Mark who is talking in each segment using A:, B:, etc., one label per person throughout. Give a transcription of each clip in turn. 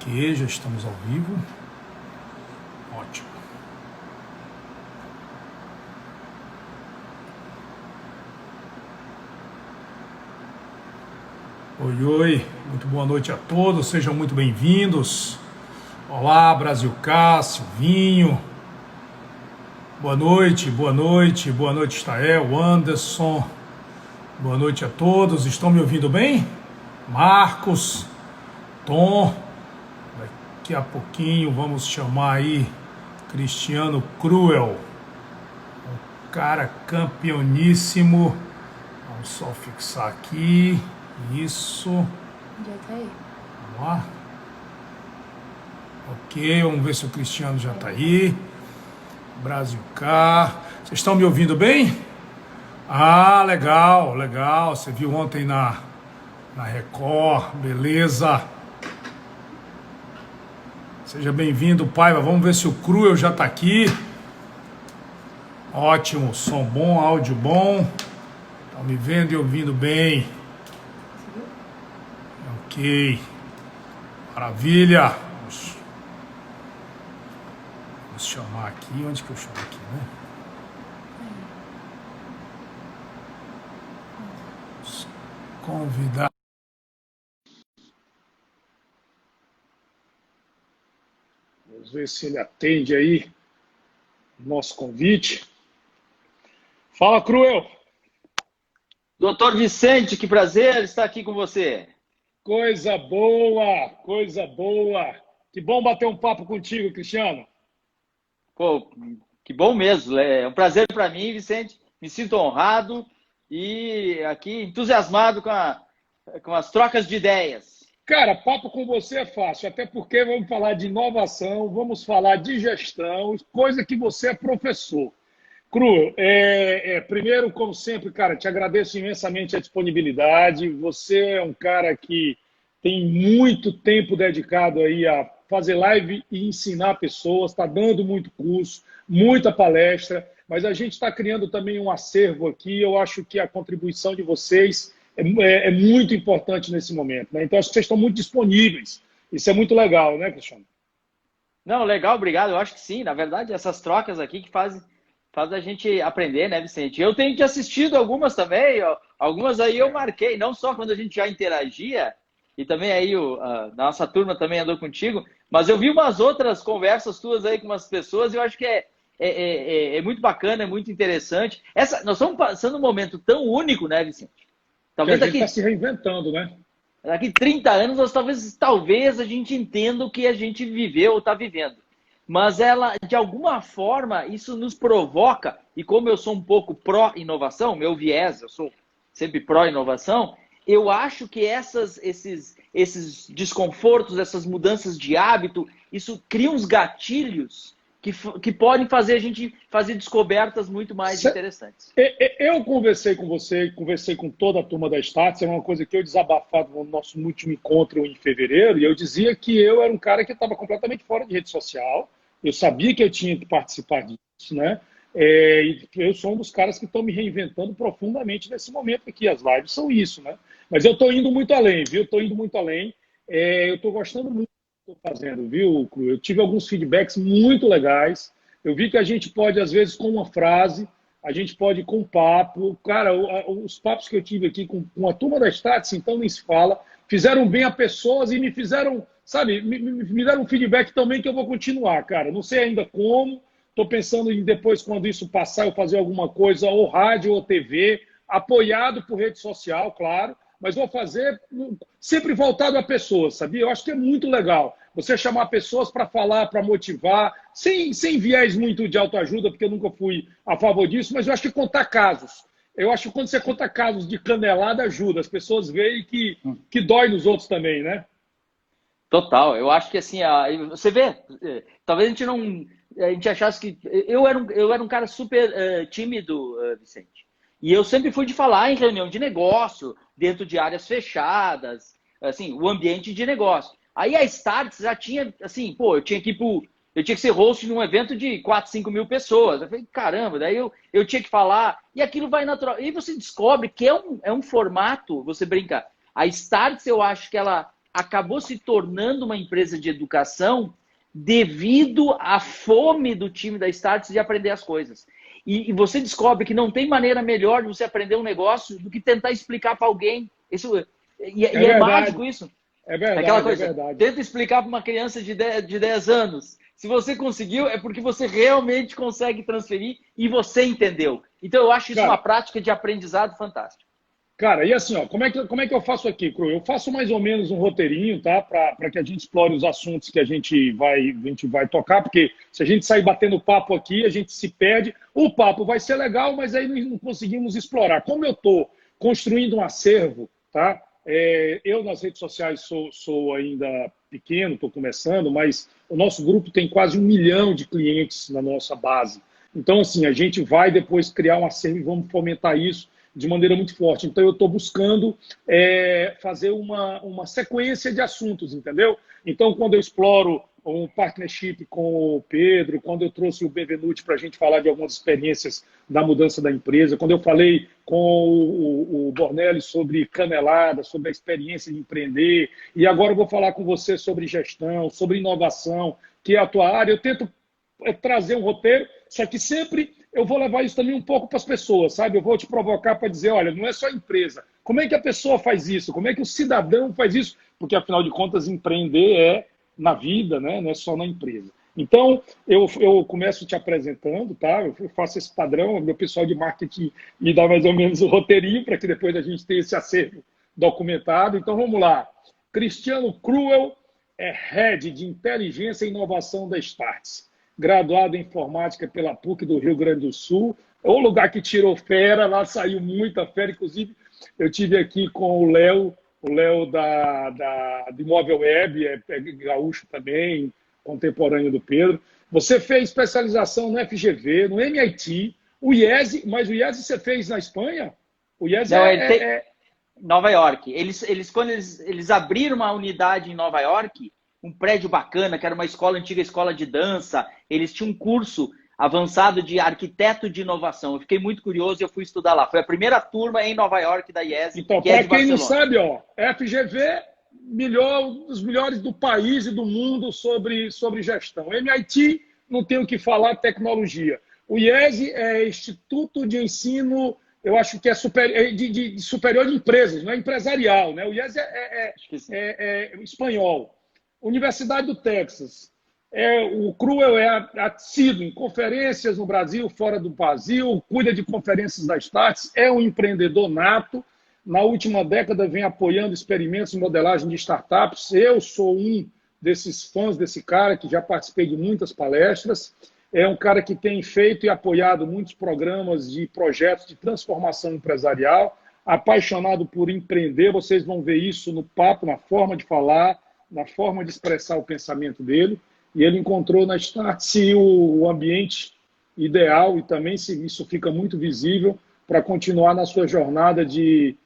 A: Ok, já estamos ao vivo. Ótimo. Oi, oi, muito boa noite a todos, sejam muito bem-vindos. Olá, Brasil Cássio, Vinho. Boa noite, boa noite, boa noite, Estael, Anderson. Boa noite a todos, estão me ouvindo bem? Marcos, Tom. Daqui a pouquinho vamos chamar aí Cristiano Cruel, um cara campeoníssimo. Vamos só fixar aqui, isso.
B: Já tá aí.
A: Vamos lá. Ok, vamos ver se o Cristiano já tá aí. Brasil K. Vocês estão me ouvindo bem? Ah, legal, legal. Você viu ontem na Record, beleza. Seja bem-vindo, Paiva. Vamos ver se o Cruel já está aqui. Ótimo, som bom, áudio bom. Estão me vendo e ouvindo bem. Ok. Maravilha. Vamos chamar aqui. Onde que eu chamo aqui, né? Vamos convidar. Vamos ver se ele atende aí o nosso convite. Fala, Cruel!
C: Doutor Vicente, que prazer estar aqui com você.
A: Coisa boa, coisa boa. Que bom bater um papo contigo, Cristiano.
C: Pô, que bom mesmo. É um prazer para mim, Vicente. Me sinto honrado e aqui entusiasmado com as trocas de ideias.
A: Cara, papo com você é fácil, até porque vamos falar de inovação, vamos falar de gestão, coisa que você é professor. Cru, primeiro, como sempre, cara, te agradeço imensamente a disponibilidade. Você é um cara que tem muito tempo dedicado aí a fazer live e ensinar pessoas, está dando muito curso, muita palestra, mas a gente está criando também um acervo aqui. Eu acho que a contribuição de vocês é muito importante nesse momento, né? Então, acho que vocês estão muito disponíveis. Isso é muito legal, né, Cristiano?
C: Não, legal, obrigado. Eu acho que sim. Na verdade, essas trocas aqui que faz a gente aprender, né, Vicente? Eu tenho te assistido algumas também, ó. Algumas aí eu marquei, não só quando a gente já interagia, e também aí a nossa turma também andou contigo, mas eu vi umas outras conversas tuas aí com umas pessoas e eu acho que é muito bacana, é muito interessante. Nós estamos passando um momento tão único, né, Vicente?
A: Que a
C: Talvez
A: gente está se reinventando, né?
C: daqui 30 anos, talvez a gente entenda o que a gente viveu ou está vivendo. Mas ela, de alguma forma, isso nos provoca, e como eu sou um pouco pró-inovação, meu viés, eu sou sempre pró-inovação, eu acho que esses desconfortos, essas mudanças de hábito, isso cria uns gatilhos que podem fazer a gente fazer descobertas muito mais interessantes.
A: Eu conversei com você, conversei com toda a turma da Stats, é uma coisa que eu desabafava no nosso último encontro em fevereiro, e eu dizia que eu era um cara que estava completamente fora de rede social, eu sabia que eu tinha que participar disso, né? E eu sou um dos caras que estão me reinventando profundamente nesse momento aqui, as lives são isso, né? Mas eu estou indo muito além, viu? Estou indo muito além, eu estou gostando muito estou fazendo, viu, Cru? Eu tive alguns feedbacks muito legais. Eu vi que a gente pode, às vezes, com uma frase, a gente pode ir com um papo. Cara, os papos que eu tive aqui com a turma da Stats, então nem se fala, fizeram bem a pessoas e me fizeram, sabe, me deram um feedback também que eu vou continuar, cara. Não sei ainda como, estou pensando em depois, quando isso passar, eu fazer alguma coisa, ou rádio ou TV, apoiado por rede social, claro, mas vou fazer sempre voltado a pessoas, sabia? Eu acho que é muito legal você chamar pessoas para falar, para motivar, sem viés muito de autoajuda, porque eu nunca fui a favor disso, mas eu acho que contar casos. Eu acho que quando você conta casos de canelada, ajuda. As pessoas veem que dói nos outros também, né?
C: Total, eu acho que assim, você vê, talvez a gente achasse que eu era um cara super tímido, Vicente. E eu sempre fui de falar em reunião de negócio, dentro de áreas fechadas, assim, o ambiente de negócio. Aí a Starts já tinha, assim, pô, eu tinha que ser host num evento de 4, 5 mil pessoas. Eu falei, caramba, daí eu tinha que falar, e aquilo vai natural. E você descobre que é um formato, você brinca. A Starts, eu acho que ela acabou se tornando uma empresa de educação devido à fome do time da Startse de aprender as coisas. E você descobre que não tem maneira melhor de você aprender um negócio do que tentar explicar para alguém. É mágico isso.
A: É verdade,
C: aquela coisa,
A: é verdade.
C: Tenta explicar para uma criança de 10 anos. Se você conseguiu, é porque você realmente consegue transferir e você entendeu. Então, eu acho isso uma prática de aprendizado fantástica.
A: Cara, e assim, ó, como é que eu faço aqui, Cru? Eu faço mais ou menos um roteirinho, tá? Para que a gente explore os assuntos que a gente vai tocar, porque se a gente sair batendo papo aqui, a gente se perde. O papo vai ser legal, mas aí não conseguimos explorar. Como eu estou construindo um acervo, tá? Eu nas redes sociais sou ainda pequeno, estou começando, mas o nosso grupo tem quase 1 milhão de clientes na nossa base. Então, assim, a gente vai depois criar um acervo e vamos fomentar isso de maneira muito forte. Então, eu estou buscando fazer uma sequência de assuntos, entendeu? Então, quando eu exploro um partnership com o Pedro, quando eu trouxe o Benvenuti para a gente falar de algumas experiências da mudança da empresa, quando eu falei com o Bornelli sobre canelada, sobre a experiência de empreender, e agora eu vou falar com você sobre gestão, sobre inovação, que é a tua área, eu tento trazer um roteiro, só que sempre eu vou levar isso também um pouco para as pessoas, sabe? Eu vou te provocar para dizer, olha, não é só a empresa. Como é que a pessoa faz isso? Como é que o cidadão faz isso? Porque, afinal de contas, empreender é na vida, né? Não é só na empresa. Então, eu começo te apresentando, tá? Eu faço esse padrão, meu pessoal de marketing me dá mais ou menos o roteirinho para que depois a gente tenha esse acervo documentado. Então, vamos lá. Cristiano Cruel é Head de Inteligência e Inovação da Startse, graduado em Informática pela PUC do Rio Grande do Sul. É o lugar que tirou fera, lá saiu muita fera. Inclusive, eu tive aqui com o Léo do Imóvel Web, é gaúcho também, contemporâneo do Pedro. Você fez especialização no FGV, no MIT, o IESE, mas o IESE você fez na Espanha? O IESE
C: Nova York. Quando eles abriram uma unidade em Nova York, um prédio bacana, que era uma antiga escola de dança, eles tinham um curso avançado de arquiteto de inovação. Eu fiquei muito curioso e eu fui estudar lá. Foi a primeira turma em Nova York da IESE,
A: então,
C: que é de
A: quem
C: Barcelona.
A: não sabe, ó, FGV, um dos melhores do país e do mundo sobre gestão. MIT, não tenho o que falar, tecnologia. O IESE é Instituto de Ensino, eu acho que é superior de empresas, não é empresarial, né? O IESE é espanhol. Universidade do Texas. O Cruel é assíduo em conferências no Brasil, fora do Brasil, cuida de conferências da Startse, é um empreendedor nato. Na última década vem apoiando experimentos de modelagem de startups. Eu sou um desses fãs desse cara, que já participei de muitas palestras. É um cara que tem feito e apoiado muitos programas de projetos de transformação empresarial, apaixonado por empreender. Vocês vão ver isso no papo, na forma de falar, na forma de expressar o pensamento dele. E ele encontrou na Startse o ambiente ideal e também isso fica muito visível para continuar na sua jornada de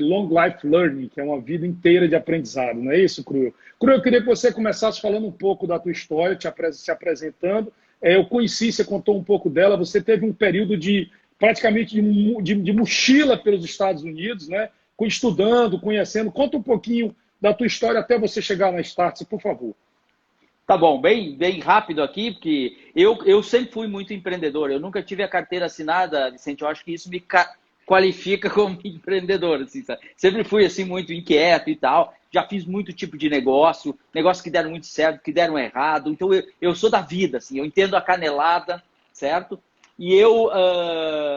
A: long life learning, que é uma vida inteira de aprendizado. Não é isso, Cruel? Cruel, eu queria que você começasse falando um pouco da tua história, se apresentando. Eu conheci, você contou um pouco dela, você teve um período praticamente de mochila pelos Estados Unidos, né? Estudando, conhecendo. Conta um pouquinho da tua história até você chegar na Startse, por favor.
C: Tá bom, bem rápido aqui, porque eu sempre fui muito empreendedor. Eu nunca tive a carteira assinada, Vicente. Eu acho que isso me qualifica como empreendedor. Assim, sabe? Sempre fui assim muito inquieto e tal. Já fiz muito tipo de negócios que deram muito certo, que deram errado. Então eu sou da vida, assim. Eu entendo a canelada, certo? E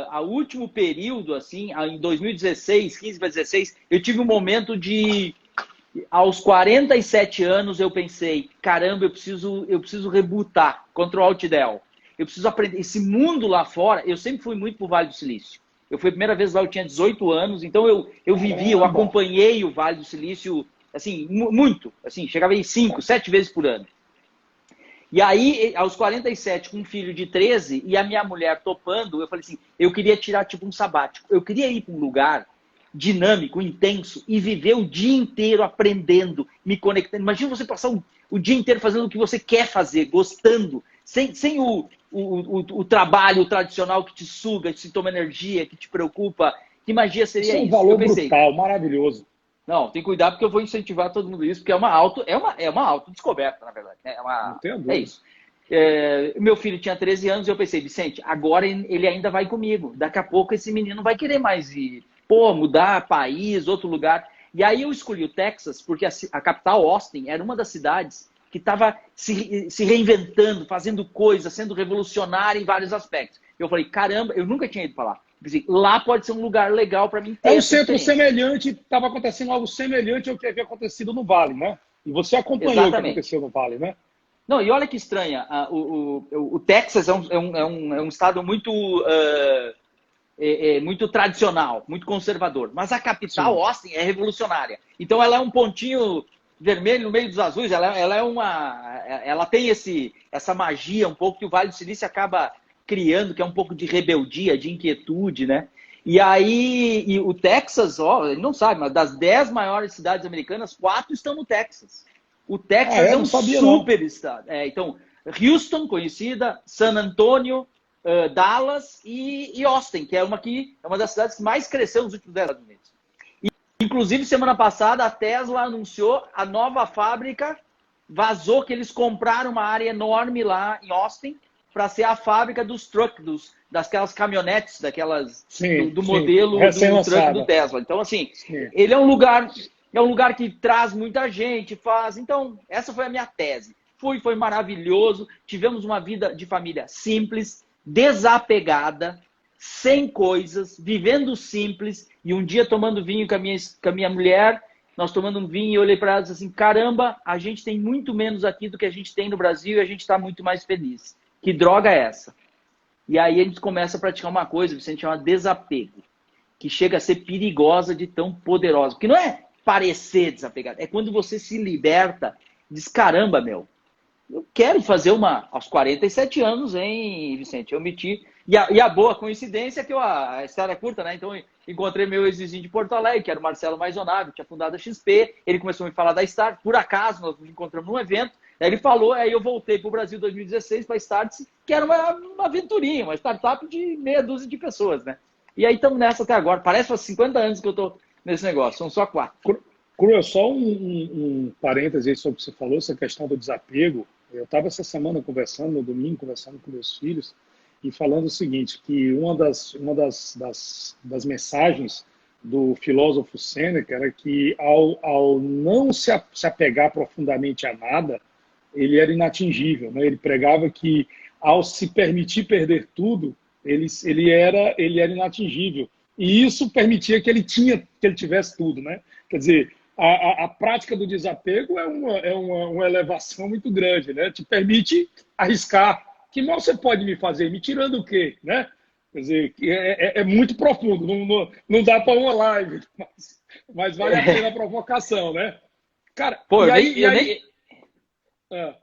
C: a último período, assim, em 2016, 15 para 16, eu tive um momento de... Aos 47 anos eu pensei, caramba, eu preciso rebootar, Ctrl Alt Del. Eu preciso aprender. Esse mundo lá fora, eu sempre fui muito pro Vale do Silício. Eu fui a primeira vez lá, eu tinha 18 anos, então eu acompanhei o Vale do Silício, assim, muito. Assim, chegava em 5, 7 vezes por ano. E aí, aos 47, com um filho de 13, e a minha mulher topando, eu falei assim, eu queria tirar tipo um sabático. Eu queria ir para um lugar dinâmico, intenso, e viver o dia inteiro aprendendo, me conectando. Imagina você passar o dia inteiro fazendo o que você quer fazer, gostando, sem o trabalho tradicional que te suga, que te toma energia, que te preocupa. Que magia seria isso?
A: É um valor brutal, maravilhoso.
C: Não, tem que cuidar porque eu vou incentivar todo mundo isso, porque é uma autodescoberta, na verdade.
A: Não tenho
C: É
A: dúvida.
C: isso. Meu filho tinha 13 anos e eu pensei, Vicente, agora ele ainda vai comigo. Daqui a pouco esse menino vai querer mais ir, mudar país, outro lugar. E aí eu escolhi o Texas porque a capital, Austin, era uma das cidades que estava se reinventando, fazendo coisas, sendo revolucionária em vários aspectos. Eu falei, caramba, eu nunca tinha ido para lá. Lá pode ser um lugar legal para mim ter
A: É um
C: essa
A: centro
C: experiência.
A: semelhante, estava acontecendo algo semelhante ao que havia acontecido no Vale, né? E você acompanhou o que
C: Exatamente.
A: aconteceu no Vale, né?
C: Não, e olha que estranha, o Texas é um estado muito, muito tradicional, muito conservador, mas a capital,
A: Sim.
C: Austin, é revolucionária. Então ela é um pontinho vermelho no meio dos azuis, ela tem essa magia um pouco que o Vale do Silício acaba criando, que é um pouco de rebeldia, de inquietude, né? E aí, o Texas, ele não sabe, mas das 10 maiores cidades americanas, 4 estão no Texas. O Texas é
A: Não
C: um
A: sabia não.
C: super estado. Então, Houston, conhecida, San Antonio, Dallas e Austin, que é uma das cidades que mais cresceu nos últimos 10 anos. Inclusive, semana passada, a Tesla anunciou a nova fábrica, vazou que eles compraram uma área enorme lá em Austin para ser a fábrica dos trucks, daquelas caminhonetes,
A: Sim,
C: do
A: sim.
C: modelo do truck do
A: Recém-lançada.
C: Tesla. Então, assim,
A: Sim.
C: ele é um lugar que traz muita gente, faz. Então, essa foi a minha tese. Foi maravilhoso. Tivemos uma vida de família simples, desapegada, sem coisas, vivendo simples. E um dia tomando vinho com a minha mulher, nós tomando um vinho, e eu olhei para ela e disse assim: caramba, a gente tem muito menos aqui do que a gente tem no Brasil e a gente está muito mais feliz. Que droga é essa? E aí a gente começa a praticar uma coisa, Vicente, chama desapego, que chega a ser perigosa de tão poderosa. Porque não é parecer desapegado, é quando você se liberta, diz, caramba, meu, eu quero fazer aos 47 anos, hein, Vicente? Eu meti. E a boa coincidência é que a história é curta, né? Então, encontrei meu ex-vizinho de Porto Alegre, que era o Marcelo Maisonave, que tinha fundado a XP. Ele começou a me falar da Start. Por acaso, nós nos encontramos num evento. Aí ele falou, aí eu voltei para o Brasil em 2016 para a Start, que era uma aventurinha, uma startup de meia dúzia de pessoas, né? E aí estamos nessa até agora. Parece que faz 50 anos que eu estou nesse negócio, são só 4.
A: Cru, só um parêntese aí sobre o que você falou, essa questão do desapego. Eu estava essa semana conversando, no domingo, conversando com meus filhos, e falando o seguinte, que uma das mensagens do filósofo Sêneca era que ao não se apegar profundamente a nada, ele era inatingível, né? Ele pregava que ao se permitir perder tudo, ele era inatingível. E isso permitia que ele tivesse tudo, né? Quer dizer, a prática do desapego é uma elevação muito grande, né? Te permite arriscar. Que mal você pode me fazer? Me tirando o quê? Né? Quer dizer, é muito profundo, não dá para uma live, mas vale a pena a provocação, né? Cara,
C: Pô,
A: e
C: eu
A: aí.
C: nem, eu nem,
A: Ah,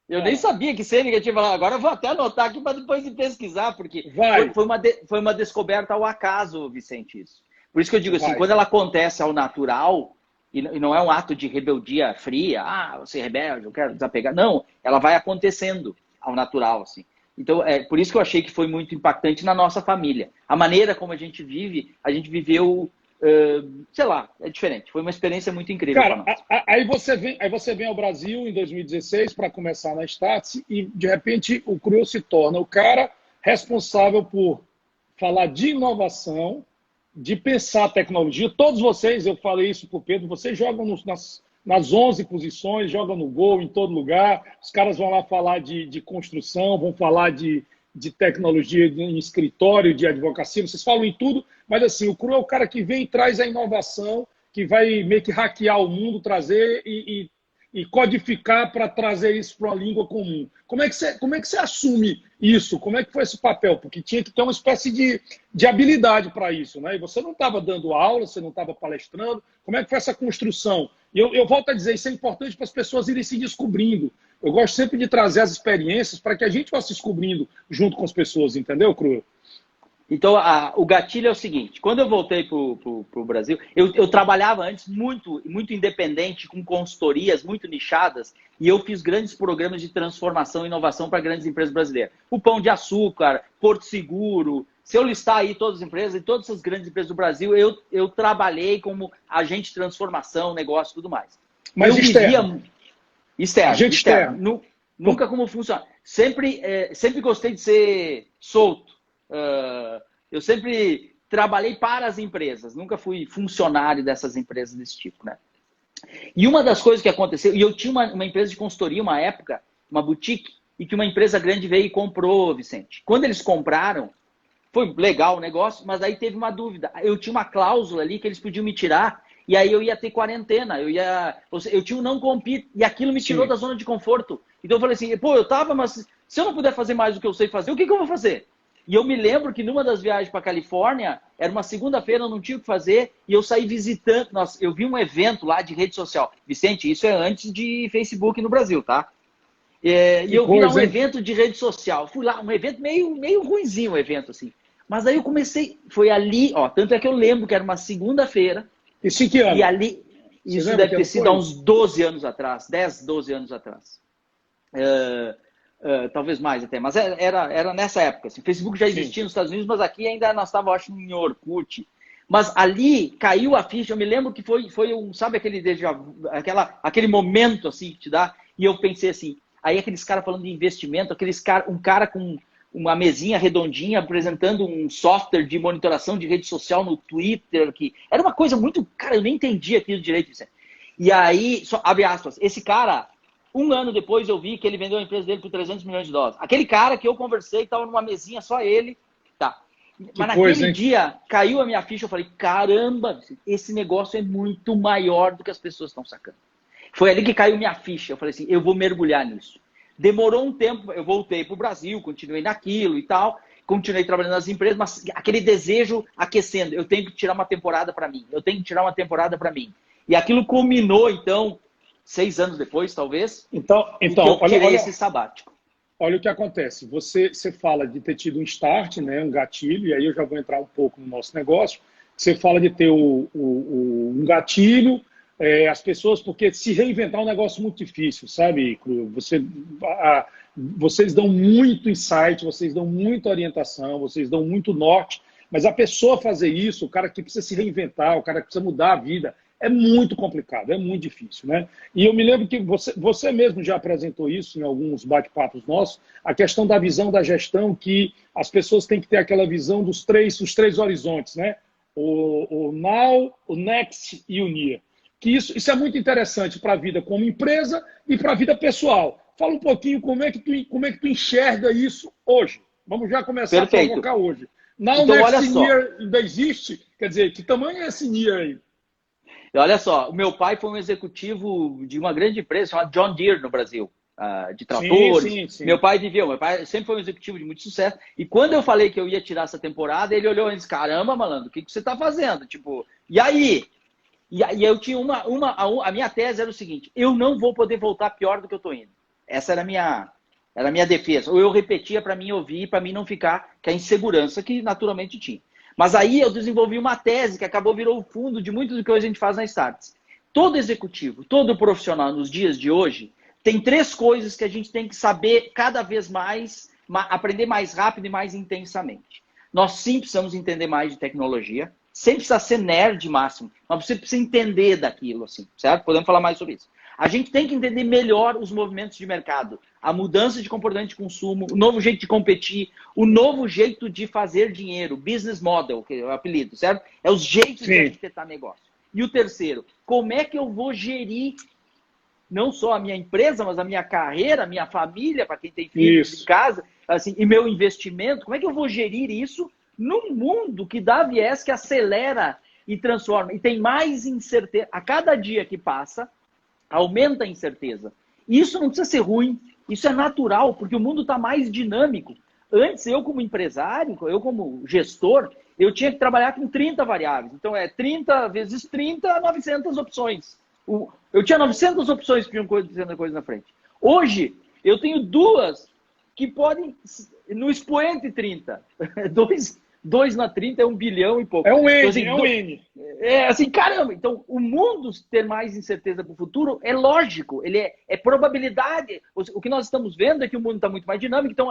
C: eu nem
A: fala.
C: sabia que Sêneca tinha falado. Agora eu vou até anotar aqui para depois de pesquisar, porque
A: Vai,
C: foi uma descoberta ao acaso, Vicente, isso. Por isso que eu digo assim,
A: vai.
C: quando ela acontece ao natural, e não é um ato de rebeldia fria, você é rebelde, eu quero desapegar. Não, ela vai acontecendo ao natural, assim. Então, é por isso que eu achei que foi muito impactante na nossa família. A maneira como a gente viveu, sei lá, é diferente. Foi uma experiência muito incrível para
A: Cara,
C: nós.
A: aí você vem ao Brasil em 2016 para começar na Startse e, de repente, o Cruel se torna o cara responsável por falar de inovação, de pensar tecnologia. Todos vocês, eu falei isso para o Pedro, vocês jogam nas 11 posições, jogam no gol, em todo lugar. Os caras vão lá falar de construção, vão falar de tecnologia em escritório, de advocacia, vocês falam em tudo, mas assim, o Cru é o cara que vem e traz a inovação, que vai meio que hackear o mundo, trazer e codificar para trazer isso para uma língua comum. Como é que você assume isso? Como é que foi esse papel? Porque tinha que ter uma espécie de habilidade para isso, né? E você não estava dando aula, você não estava palestrando. Como é que foi essa construção? E eu volto a dizer, isso é importante para as pessoas irem se descobrindo. Eu gosto sempre de trazer as experiências para que a gente vá se descobrindo junto com as pessoas, entendeu, Cru?
C: Então, o gatilho é o seguinte: quando eu voltei para o Brasil, eu trabalhava antes muito, muito independente, com consultorias muito nichadas, e eu fiz grandes programas de transformação e inovação para grandes empresas brasileiras. O Pão de Açúcar, Porto Seguro, Se eu listar aí todas as empresas, e todas as grandes empresas do Brasil, eu trabalhei como agente de transformação, negócio e tudo mais.
A: Mas
C: eu
A: externo?
C: Externo.
A: Agente externo.
C: Nunca como funcionário. Sempre gostei de ser solto. Eu sempre trabalhei para as empresas. Nunca fui funcionário dessas empresas desse tipo, né? E uma das coisas que aconteceu, e eu tinha uma empresa de consultoria, uma época, uma boutique, e que uma empresa grande veio e comprou, Vicente. Quando eles compraram, foi legal o negócio, mas aí teve uma dúvida. Eu tinha uma cláusula ali que eles podiam me tirar, e aí eu ia ter quarentena, eu tinha um não compete, e aquilo me tirou da zona de conforto. Então eu falei assim, pô, mas se eu não puder fazer mais do que eu sei fazer, o que eu vou fazer? E eu me lembro que numa das viagens para Califórnia, era uma segunda-feira, eu não tinha o que fazer, e eu saí visitando, eu vi um evento lá de rede social. Vicente, isso é antes de Facebook no Brasil, tá? E eu vi lá um evento de rede social. Fui lá, um evento meio ruinzinho, o evento, assim. Mas aí eu comecei, foi ali, ó, tanto é que eu lembro que era uma segunda-feira.
A: Isso em que ano?
C: E ali, isso deve ter sido há uns 12 anos atrás, 10, 12 anos atrás. Talvez mais até, mas era nessa época. Assim. O Facebook já existia nos Estados Unidos, mas aqui ainda nós estávamos, acho, em Orkut. Mas ali caiu a ficha, eu me lembro que foi sabe aquele déjà vu, aquele momento assim que te dá, e eu pensei assim, aí aqueles caras falando de investimento, um cara com uma mesinha redondinha apresentando um software de monitoração de rede social no Twitter, que era uma coisa muito, cara, eu nem entendi aquilo direito. E aí, só abre aspas, esse cara, um ano depois eu vi que ele vendeu a empresa dele por 300 milhões de dólares. Aquele cara que eu conversei, estava numa mesinha, só ele, tá. Mas naquele dia, caiu a minha ficha, eu falei, caramba, esse negócio é muito maior do que as pessoas estão sacando. Foi ali que caiu minha ficha, eu falei assim, eu vou mergulhar nisso. Demorou um tempo, eu voltei para o Brasil, continuei naquilo e tal, continuei trabalhando nas empresas, mas aquele desejo aquecendo, eu tenho que tirar uma temporada para mim, E aquilo culminou, então, 6 anos depois, talvez,
A: então
C: eu tirei esse sabático.
A: Olha o que acontece, você fala de ter tido um start, né, um gatilho, e aí eu já vou entrar um pouco no nosso negócio, você fala de ter um gatilho, as pessoas, porque se reinventar é um negócio muito difícil, sabe, Cru? Vocês dão muito insight, vocês dão muita orientação, vocês dão muito norte, mas a pessoa fazer isso, o cara que precisa se reinventar, o cara que precisa mudar a vida, é muito complicado, é muito difícil, né? E eu me lembro que você mesmo já apresentou isso em alguns bate-papos nossos, a questão da visão da gestão, que as pessoas têm que ter aquela visão dos três horizontes, né? O now, o next e o near. Que isso é muito interessante para a vida como empresa e para a vida pessoal. Fala um pouquinho como é que tu enxerga isso hoje. Vamos já começar a provocar hoje. Now,
C: então,
A: next e near ainda existe? Quer dizer, que tamanho é esse near aí?
C: E olha só, o meu pai foi um executivo de uma grande empresa chamada John Deere no Brasil, de tratores. Sim. Meu pai sempre foi um executivo de muito sucesso. E quando eu falei que eu ia tirar essa temporada, ele olhou e disse, caramba, malandro, o que você está fazendo? Tipo, e aí? E aí eu tinha a minha tese era o seguinte, eu não vou poder voltar pior do que eu estou indo. Essa era a minha defesa. Ou eu repetia para mim ouvir, para mim não ficar com a insegurança que naturalmente tinha. Mas aí eu desenvolvi uma tese que virou o fundo de muito do que hoje a gente faz na Startse. Todo executivo, todo profissional nos dias de hoje tem 3 coisas que a gente tem que saber cada vez mais, aprender mais rápido e mais intensamente. Nós sim precisamos entender mais de tecnologia, sem precisar ser nerd máximo, mas você precisa entender daquilo, assim, certo? Podemos falar mais sobre isso. A gente tem que entender melhor os movimentos de mercado, a mudança de comportamento de consumo, o novo jeito de competir, o novo jeito de fazer dinheiro, business model, que é o apelido, certo? É os jeitos de arquitetar negócio. E o terceiro, como é que eu vou gerir não só a minha empresa, mas a minha carreira, a minha família, para quem tem filhos em casa, assim, e meu investimento, como é que eu vou gerir isso num mundo que dá viés, que acelera e transforma, e tem mais incerteza. A cada dia que passa, aumenta a incerteza. Isso não precisa ser ruim, isso é natural, porque o mundo está mais dinâmico. Antes, eu como empresário, eu como gestor, eu tinha que trabalhar com 30 variáveis. Então, 30 vezes 30, 900 opções. Eu tinha 900 opções que iam dizendo coisa na frente. Hoje, eu tenho 2 que podem, no expoente 30. 2 na 30 é 1 bilhão e pouco.
A: É um N,
C: então, assim,
A: é um N.
C: Assim, caramba. Então, o mundo ter mais incerteza para o futuro é lógico. Ele é probabilidade. O que nós estamos vendo é que o mundo está muito mais dinâmico. Então,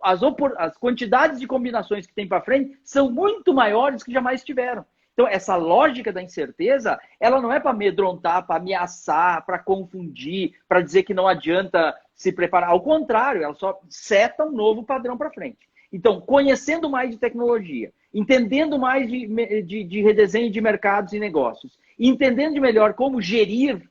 C: as quantidades de combinações que tem para frente são muito maiores que jamais tiveram. Então, essa lógica da incerteza, ela não é para amedrontar, para ameaçar, para confundir, para dizer que não adianta se preparar. Ao contrário, ela só seta um novo padrão para frente. Então, conhecendo mais de tecnologia, entendendo mais de redesenho de mercados e negócios, entendendo melhor como gerir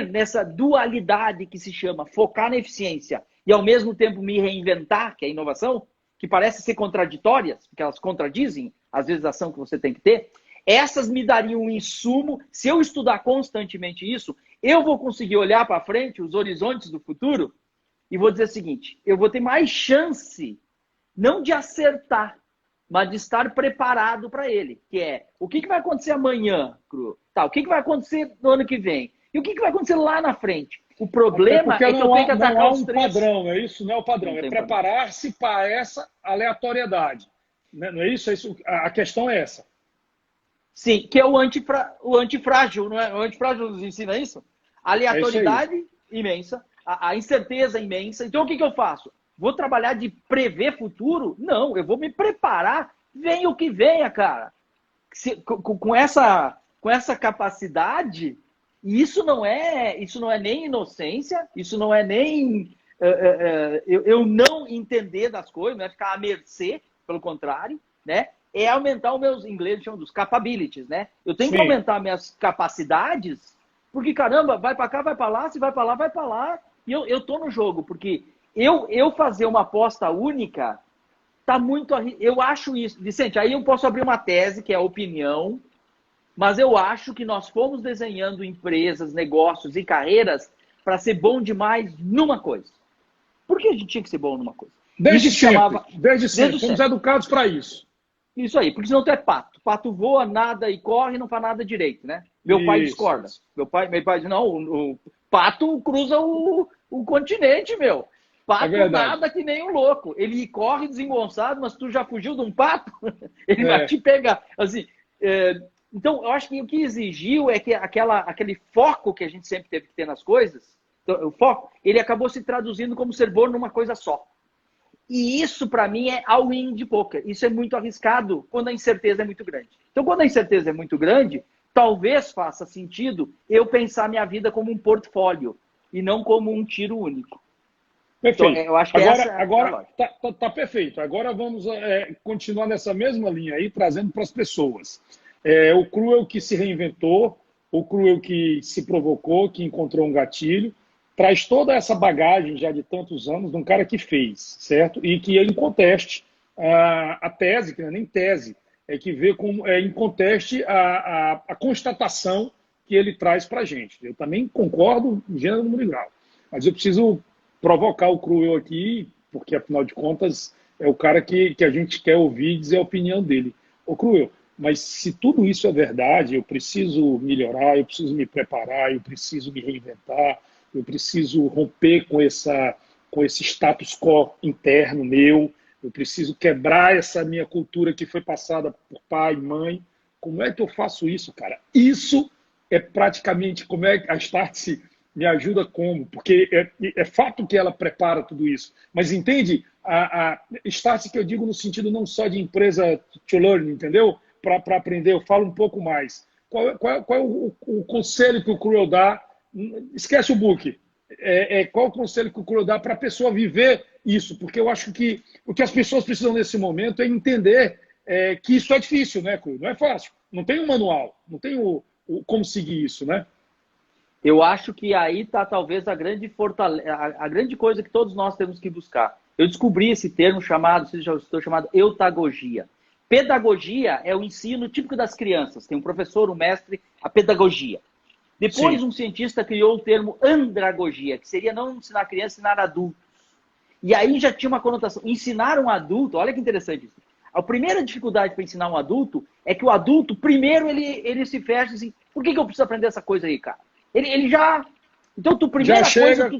C: nessa dualidade que se chama focar na eficiência e, ao mesmo tempo, me reinventar, que é a inovação, que parece ser contraditórias, porque elas contradizem, às vezes, a ação que você tem que ter, essas me dariam um insumo. Se eu estudar constantemente isso, eu vou conseguir olhar para frente, os horizontes do futuro, e vou dizer o seguinte, eu vou ter mais chance, não de acertar, mas de estar preparado para ele, que é, o que vai acontecer amanhã, Cru? Tá, o que vai acontecer no ano que vem? E o que vai acontecer lá na frente? O problema é que eu tenho que atacar os três.
A: Não há um padrão, é isso? Não é o padrão, é preparar-se para essa aleatoriedade. Não é isso? A questão é essa.
C: Sim, que é o antifrágil, não é? O antifrágil nos ensina isso? A aleatoriedade imensa, a incerteza imensa. Então, o que eu faço? Vou trabalhar de prever futuro? Não, eu vou me preparar. Venha o que venha, cara. Com essa capacidade, isso não é nem inocência, isso não é nem eu não entender das coisas, não é ficar à mercê, pelo contrário, né? É aumentar os meus, em inglês chamam dos capabilities, né? Eu tenho que aumentar minhas capacidades, porque, caramba, vai para cá, vai para lá, se vai para lá, vai para lá, e eu tô no jogo, porque eu fazer uma aposta única tá muito... Eu acho isso, Vicente, aí eu posso abrir uma tese, que é a opinião, mas eu acho que nós fomos desenhando empresas, negócios e carreiras para ser bom demais numa coisa. Por que a gente tinha que ser bom numa coisa?
A: Desde sempre. Fomos educados para isso.
C: Isso aí, porque senão tu é pato. Pato voa, nada e corre e não faz nada direito, né? Meu pai discorda. Meu pai diz, não, o pato cruza o continente, meu. Pato nada que nem um louco. Ele corre desengonçado, mas tu já fugiu de um pato, ele vai te pegar. Assim, então, eu acho que o que exigiu é que aquele foco que a gente sempre teve que ter nas coisas, então, o foco, ele acabou se traduzindo como ser bom numa coisa só. E isso, para mim, é all-in de poker. Isso é muito arriscado quando a incerteza é muito grande. Então, quando a incerteza é muito grande, talvez faça sentido eu pensar minha vida como um portfólio e não como um tiro único.
A: Perfeito.
C: Então, eu acho que
A: agora tá perfeito. Agora vamos continuar nessa mesma linha aí, trazendo para as pessoas. O Cruel que se reinventou, o Cruel que se provocou, que encontrou um gatilho, traz toda essa bagagem já de tantos anos de um cara que fez, certo? E que ele conteste a tese, que não é nem tese, é que vê como em conteste a constatação que ele traz para a gente. Eu também concordo em gênero, número e grau, mas eu preciso provocar o Cruel aqui, porque afinal de contas é o cara que a gente quer ouvir e dizer a opinião dele. Ô Cruel, mas se tudo isso é verdade, eu preciso melhorar, eu preciso me preparar, eu preciso me reinventar, eu preciso romper com esse status quo interno meu, eu preciso quebrar essa minha cultura que foi passada por pai e mãe. Como é que eu faço isso, cara? Isso é praticamente como é que a Startse me ajuda como? Porque é fato que ela prepara tudo isso. Mas entende? A Startse que eu digo no sentido não só de empresa to learn, entendeu? Para aprender, eu falo um pouco mais. Qual é o conselho que o Cruel dá? Esquece o book. Qual o conselho que o Cruel dá para a pessoa viver isso? Porque eu acho que o que as pessoas precisam nesse momento é entender que isso é difícil, né, Cruel? Não é fácil. Não tem um manual, não tem como seguir isso, né?
C: Eu acho que aí está talvez a grande coisa que todos nós temos que buscar. Eu descobri esse termo chamado, vocês já estou chamado eutagogia. Pedagogia é o ensino típico das crianças. Tem um professor, um mestre, a pedagogia. Depois, um cientista criou o termo andragogia, que seria não ensinar criança, ensinar adultos. E aí já tinha uma conotação. Ensinar um adulto, olha que interessante isso. A primeira dificuldade para ensinar um adulto é que o adulto, primeiro, ele se fecha assim, por que eu preciso aprender essa coisa aí, cara? Ele já... Então, primeira coisa,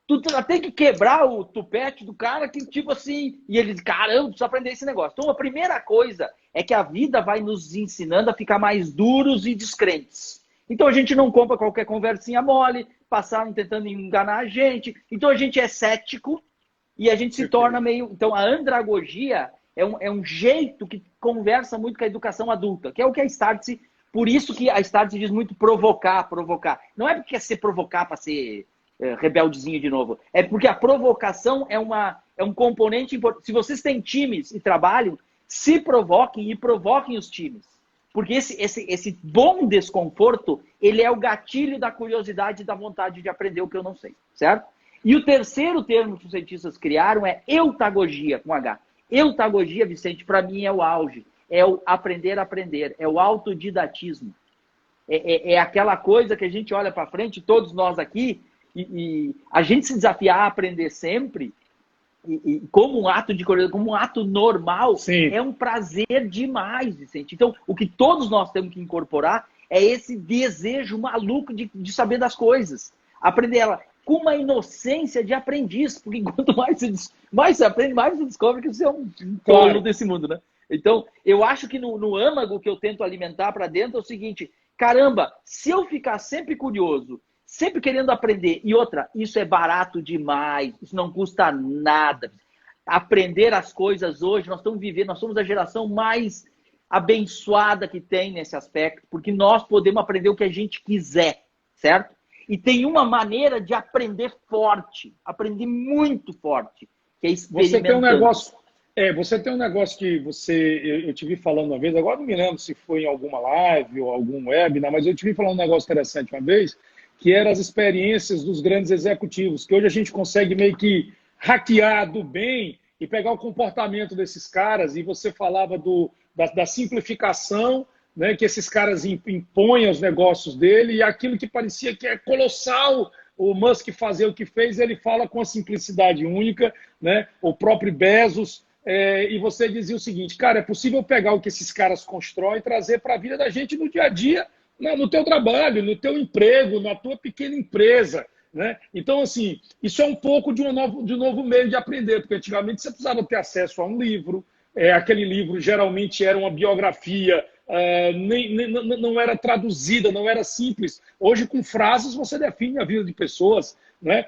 C: tu tem que quebrar o tupete do cara que, tipo assim... E ele diz, caramba, preciso aprender esse negócio. Então, a primeira coisa é que a vida vai nos ensinando a ficar mais duros e descrentes. Então, a gente não compra qualquer conversinha mole, passaram tentando enganar a gente. Então, a gente é cético e a gente se torna meio... Então, a andragogia é um jeito que conversa muito com a educação adulta, que é o que a Startse... Por isso que a Startse diz muito provocar, provocar. Não é porque quer ser provocar para ser rebeldezinho de novo. É porque a provocação é um componente importante. Se vocês têm times e trabalham, se provoquem e provoquem os times. Porque esse bom desconforto, ele é o gatilho da curiosidade e da vontade de aprender o que eu não sei, certo? E o terceiro termo que os cientistas criaram é eutagogia, com H. Eutagogia, Vicente, para mim é o auge. É o aprender a aprender, é o autodidatismo. É aquela coisa que a gente olha para frente, todos nós aqui, e a gente se desafiar a aprender sempre, e como um ato de curiosidade, como um ato normal, sim, é um prazer demais, Vicente. Então, o que todos nós temos que incorporar é esse desejo maluco de saber das coisas. Aprender ela com uma inocência de aprendiz, porque quanto mais você aprende, mais você descobre que você é um tolo desse mundo, né? Então, eu acho que no âmago que eu tento alimentar para dentro é o seguinte: caramba, se eu ficar sempre curioso, sempre querendo aprender, e outra, isso é barato demais, isso não custa nada. Aprender as coisas hoje, nós estamos vivendo, nós somos a geração mais abençoada que tem nesse aspecto, porque nós podemos aprender o que a gente quiser, certo? E tem uma maneira de aprender forte, aprender muito forte, que é experimentando.
A: Você tem um negócio que eu te vi falando uma vez, agora não me lembro se foi em alguma live ou algum webinar, mas eu te vi falando um negócio interessante uma vez, que eram as experiências dos grandes executivos, que hoje a gente consegue meio que hackear do bem e pegar o comportamento desses caras, e você falava da simplificação, né, que esses caras impõem aos negócios dele, e aquilo que parecia que é colossal, o Musk fazer o que fez, ele fala com a simplicidade única, né, o próprio Bezos, e você dizia o seguinte: cara, é possível pegar o que esses caras constroem e trazer para a vida da gente no dia a dia, no teu trabalho, no teu emprego, na tua pequena empresa, né? Então, assim, isso é um pouco de um novo meio de aprender, porque antigamente você precisava ter acesso a um livro, aquele livro geralmente era uma biografia, não era traduzida, não era simples. Hoje, com frases, você define a vida de pessoas, né?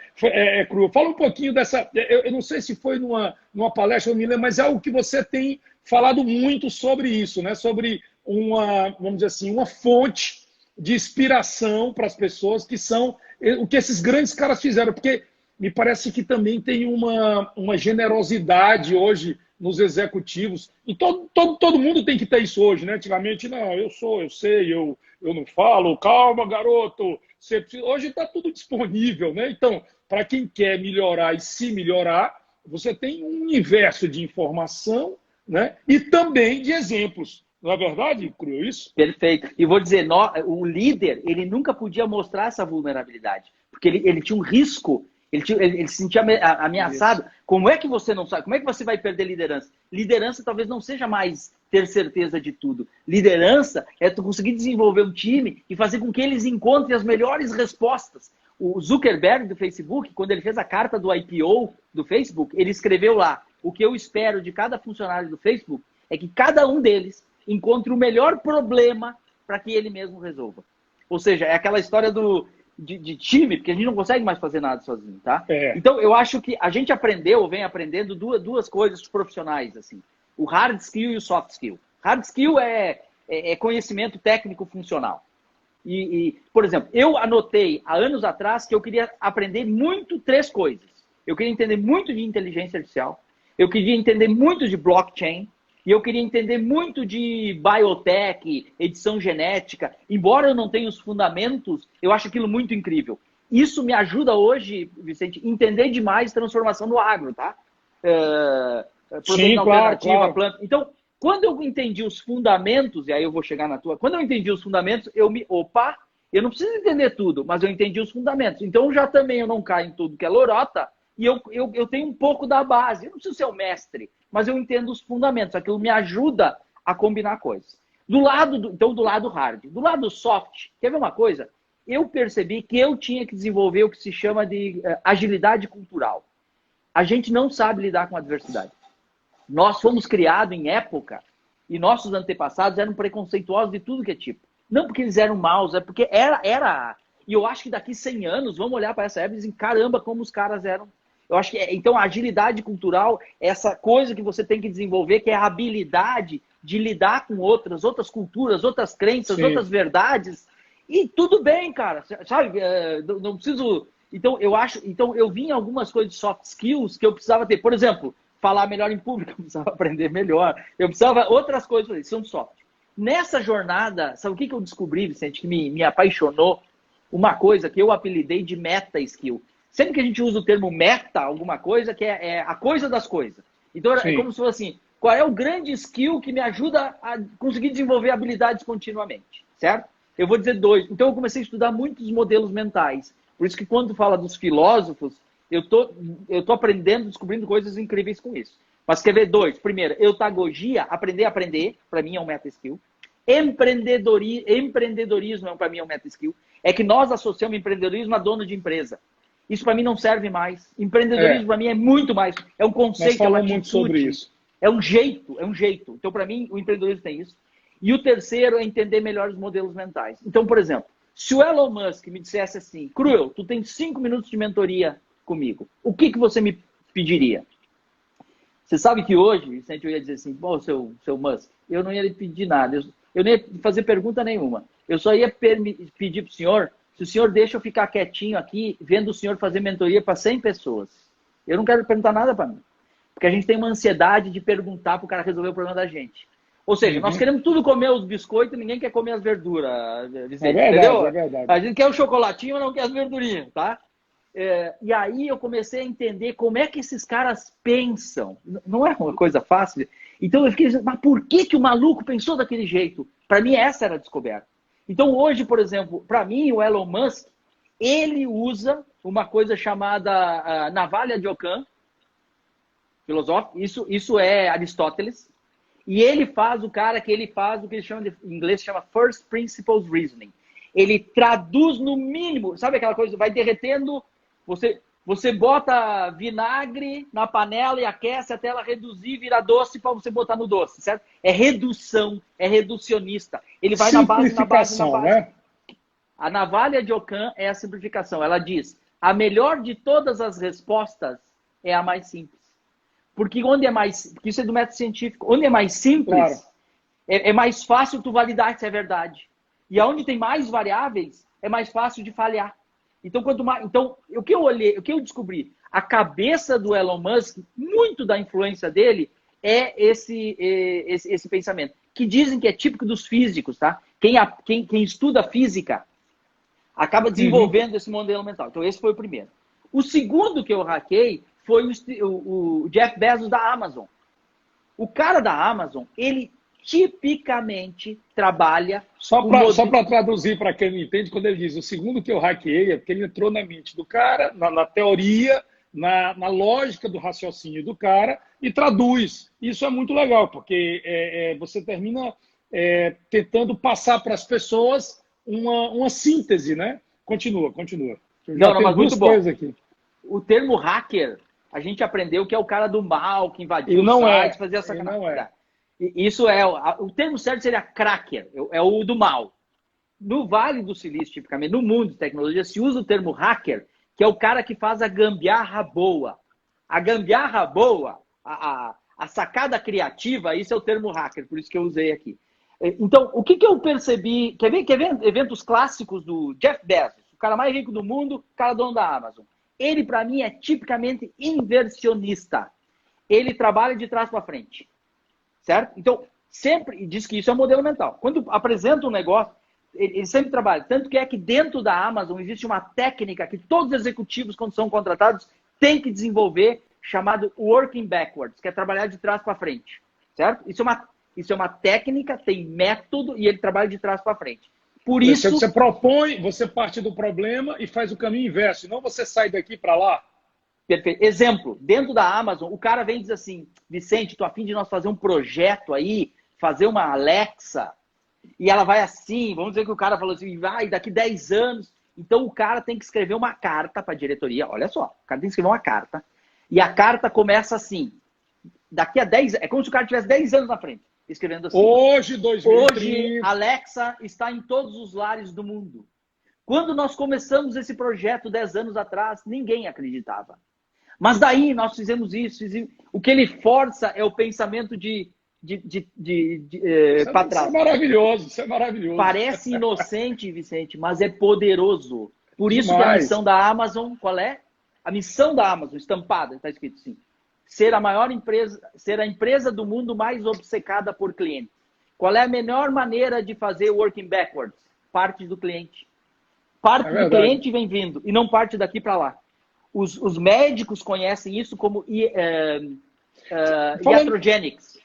A: Cruel. Fala um pouquinho dessa... Eu não sei se foi numa palestra, eu não me lembro, mas é algo que você tem falado muito sobre isso, né? Sobre vamos dizer assim, uma fonte de inspiração para as pessoas, que são o que esses grandes caras fizeram, porque me parece que também tem uma generosidade hoje nos executivos, e todo mundo tem que ter isso hoje, né? Antigamente, não, eu sei, eu não falo, calma, garoto, hoje está tudo disponível, né? Então, para quem quer melhorar e se melhorar, você tem um universo de informação, né? E também de exemplos. Não é verdade, Cruel, isso?
C: Perfeito. E vou dizer, o líder, ele nunca podia mostrar essa vulnerabilidade, porque ele tinha um risco, ele se sentia ameaçado. Isso. Como é que você não sabe? Como é que você vai perder liderança? Liderança talvez não seja mais ter certeza de tudo. Liderança é tu conseguir desenvolver um time e fazer com que eles encontrem as melhores respostas. O Zuckerberg do Facebook, quando ele fez a carta do IPO do Facebook, ele escreveu lá: o que eu espero de cada funcionário do Facebook é que cada um deles encontre o melhor problema para que ele mesmo resolva. Ou seja, é aquela história de time, porque a gente não consegue mais fazer nada sozinho, tá? Então, eu acho que a gente vem aprendendo duas coisas profissionais, assim. O hard skill e o soft skill. Hard skill é conhecimento técnico funcional. Por exemplo, eu anotei há anos atrás que eu queria aprender muito 3 coisas. Eu queria entender muito de inteligência artificial, eu queria entender muito de blockchain, e eu queria entender muito de biotech, edição genética. Embora eu não tenha os fundamentos, eu acho aquilo muito incrível. Isso me ajuda hoje, Vicente, a entender demais transformação no agro, tá?
A: Sim, claro.
C: Planta. Então, quando eu entendi os fundamentos, e aí eu vou chegar na tua... Quando eu entendi os fundamentos, eu não preciso entender tudo, mas eu entendi os fundamentos. Então, eu não caio em tudo que é lorota, e eu tenho um pouco da base. Eu não preciso ser o mestre, mas eu entendo os fundamentos. Aquilo me ajuda a combinar coisas. Do lado hard. Do lado soft, quer ver uma coisa? Eu percebi que eu tinha que desenvolver o que se chama de agilidade cultural. A gente não sabe lidar com a adversidade. Nós fomos criados em época, e nossos antepassados eram preconceituosos de tudo que é tipo. Não porque eles eram maus, é porque era. E eu acho que daqui 100 anos, vamos olhar para essa época e dizer, caramba, como os caras eram. Eu acho que, então, a agilidade cultural é essa coisa que você tem que desenvolver, que é a habilidade de lidar com outras culturas, outras crenças,
A: Sim.
C: outras verdades. E tudo bem, cara, sabe? Não preciso... Então, eu vi em algumas coisas de soft skills que eu precisava ter. Por exemplo, falar melhor em público, eu precisava aprender melhor. Eu precisava outras coisas, são soft. Nessa jornada, sabe o que eu descobri, Vicente, que me apaixonou? Uma coisa que eu apelidei de meta skill. Sempre que a gente usa o termo meta, alguma coisa, que é a coisa das coisas. Então, é como se fosse assim, qual é o grande skill que me ajuda a conseguir desenvolver habilidades continuamente, certo? Eu vou dizer 2. Então, eu comecei a estudar muitos modelos mentais. Por isso que quando fala dos filósofos, eu tô aprendendo, descobrindo coisas incríveis com isso. Mas quer ver 2? Primeiro, eutagogia, aprender a aprender, para mim é um meta skill. Empreendedorismo, para mim, é um meta skill. É que nós associamos empreendedorismo a dono de empresa. Isso para mim não serve mais. Empreendedorismo para mim é muito mais. É um conceito,
A: nós falamos muito sobre isso.
C: É um jeito. Então, para mim, o empreendedorismo tem isso. E o terceiro é entender melhor os modelos mentais. Então, por exemplo, se o Elon Musk me dissesse assim, Cruel, tu tem 5 minutos de mentoria comigo, o que você me pediria? Você sabe que hoje, Vicente, eu ia dizer assim, bom, seu Musk, eu não ia lhe pedir nada, eu não ia fazer pergunta nenhuma. Eu só ia pedir para o senhor, se o senhor deixa eu ficar quietinho aqui, vendo o senhor fazer mentoria para 100 pessoas. Eu não quero perguntar nada para mim. Porque a gente tem uma ansiedade de perguntar para o cara resolver o problema da gente. Ou seja, nós queremos tudo comer os biscoitos e ninguém quer comer as verduras, Vicente, entendeu?
A: É verdade.
C: A gente quer o chocolatinho, mas não quer as verdurinhas, tá? E aí eu comecei a entender como é que esses caras pensam. Não é uma coisa fácil. Então eu fiquei dizendo, mas por que o maluco pensou daquele jeito? Para mim essa era a descoberta. Então hoje, por exemplo, para mim o Elon Musk, ele usa uma coisa chamada navalha de Ockham, filosófico, isso é Aristóteles, e ele faz o que ele chama em inglês chama First Principles Reasoning. Ele traduz no mínimo, sabe aquela coisa, vai derretendo, você bota vinagre na panela e aquece até ela reduzir e virar doce para você botar no doce, certo? É redução, é reducionista. Ele vai na base. Né? A navalha de Ockham é a simplificação. Ela diz, a melhor de todas as respostas é a mais simples. Porque porque isso é do método científico, onde é mais simples, claro, é mais fácil tu validar se é verdade. E aonde tem mais variáveis, é mais fácil de falhar. Então, o que eu descobri? A cabeça do Elon Musk, muito da influência dele é esse pensamento. Que dizem que é típico dos físicos, tá? Quem estuda física acaba desenvolvendo esse modelo mental. Então, esse foi o primeiro. O segundo que eu hackei foi o Jeff Bezos da Amazon. O cara da Amazon, ele tipicamente trabalha...
A: Só para traduzir para quem não entende, quando ele diz o segundo que eu hackeei, é porque ele entrou na mente do cara, na teoria, na lógica do raciocínio do cara e traduz. Isso é muito legal, porque você termina tentando passar para as pessoas uma síntese, né? Continua.
C: Não, mas muito bom. Aqui. O termo hacker, a gente aprendeu que é o cara do mal, que invadiu o site, fazia essa sacanagem. Isso o termo certo seria cracker, é o do mal. No Vale do Silício, tipicamente, no mundo de tecnologia, se usa o termo hacker, que é o cara que faz a gambiarra boa. A gambiarra boa, a sacada criativa, isso é o termo hacker, por isso que eu usei aqui. Então, o que eu percebi... Quer ver eventos clássicos do Jeff Bezos, o cara mais rico do mundo, o cara dono da Amazon. Ele, para mim, é tipicamente inversionista. Ele trabalha de trás para frente. Certo? Então, sempre diz que isso é um modelo mental. Quando apresenta um negócio, ele sempre trabalha. Tanto que é que dentro da Amazon existe uma técnica que todos os executivos, quando são contratados, têm que desenvolver, chamado working backwards, que é trabalhar de trás para frente. Certo? Isso é uma técnica, tem método e ele trabalha de trás para frente. Por isso...
A: Você propõe, você parte do problema e faz o caminho inverso, não você sai daqui para lá.
C: Perfeito. Exemplo, dentro da Amazon, o cara vem e diz assim, Vicente, tô a fim de nós fazer um projeto aí, fazer uma Alexa, e ela vai assim, vamos dizer que o cara falou assim, vai, daqui 10 anos, então o cara tem que escrever uma carta para a diretoria, olha só, o cara tem que escrever uma carta, e a carta começa assim, daqui a 10, é como se o cara tivesse 10 anos na frente, escrevendo assim.
A: Hoje, 2030.
C: Hoje, Alexa está em todos os lares do mundo. Quando nós começamos esse projeto 10 anos atrás, ninguém acreditava. Mas daí nós fizemos isso. O que ele força é o pensamento para
A: Isso é
C: trás.
A: maravilhoso, isso é maravilhoso.
C: Parece inocente, Vicente, mas é poderoso. Por isso que a
A: Demais.
C: missão da Amazon, qual é? A missão da Amazon, estampada, está escrito assim. Ser a maior empresa, ser a empresa do mundo mais obcecada por clientes. Qual é a melhor maneira de fazer working backwards? Parte do cliente. Parte do cliente vem vindo e não parte daqui para lá. Os médicos conhecem isso como iatrogenics.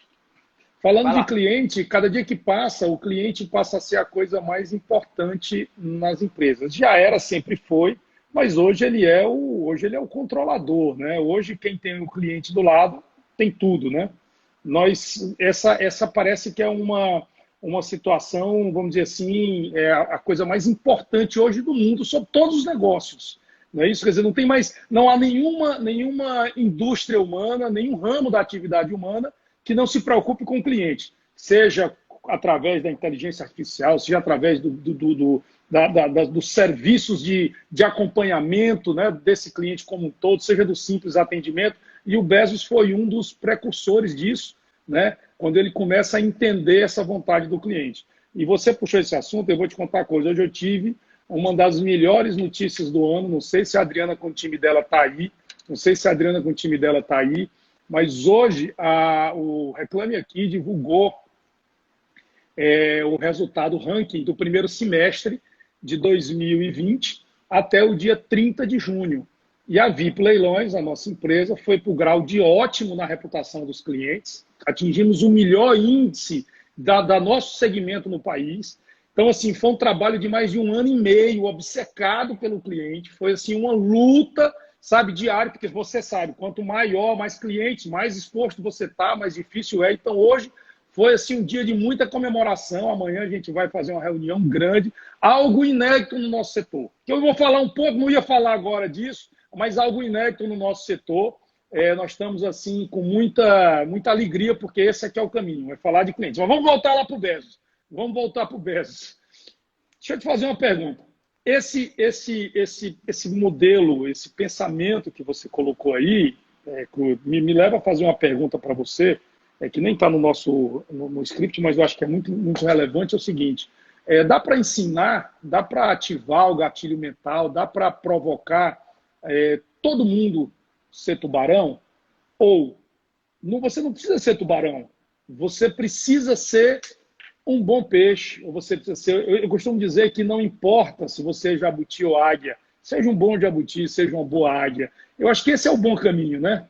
A: Falando de cliente, cada dia que passa, o cliente passa a ser a coisa mais importante nas empresas. Já era, sempre foi, mas hoje ele é o controlador, né? Hoje quem tem o cliente do lado tem tudo, né? Essa parece que é uma situação, vamos dizer assim, é a coisa mais importante hoje do mundo sobre todos os negócios. Não é isso? Quer dizer, não há nenhuma indústria humana, nenhum ramo da atividade humana que não se preocupe com o cliente, seja através da inteligência artificial, seja através dos serviços de acompanhamento, né, desse cliente como um todo, seja do simples atendimento. E o Bezos foi um dos precursores disso, né, quando ele começa a entender essa vontade do cliente. E você puxou esse assunto, eu vou te contar uma coisa. Hoje eu tive uma das melhores notícias do ano, não sei se a Adriana com o time dela está aí, mas hoje o Reclame Aqui divulgou o resultado, o ranking do primeiro semestre de 2020 até o dia 30 de junho. E a VIP Leilões, a nossa empresa, foi para o grau de ótimo na reputação dos clientes. Atingimos o melhor índice da nosso segmento no país. Então, assim, foi um trabalho de mais de 1 ano e meio, obcecado pelo cliente. Foi, assim, uma luta, sabe, diária, porque você sabe, quanto maior, mais clientes, mais exposto você está, mais difícil é. Então, hoje foi, assim, um dia de muita comemoração. Amanhã a gente vai fazer uma reunião grande, algo inédito no nosso setor. Que eu vou falar um pouco, não ia falar agora disso, mas algo inédito no nosso setor. Nós estamos, assim, com muita alegria, porque esse aqui é o caminho, é falar de clientes. Mas vamos voltar lá para o Bezos. Vamos voltar para o Bezos. Deixa eu te fazer uma pergunta. Esse modelo, esse pensamento que você colocou aí, me leva a fazer uma pergunta para você, que nem está no script, mas eu acho que é muito, muito relevante, é o seguinte. Dá para ensinar, dá para ativar o gatilho mental, dá para provocar todo mundo ser tubarão? Ou você não precisa ser tubarão, você precisa ser um bom peixe, ou você precisa ser... Eu costumo dizer que não importa se você é jabuti ou águia, seja um bom jabuti, seja uma boa águia. Eu acho que esse é o bom caminho, né?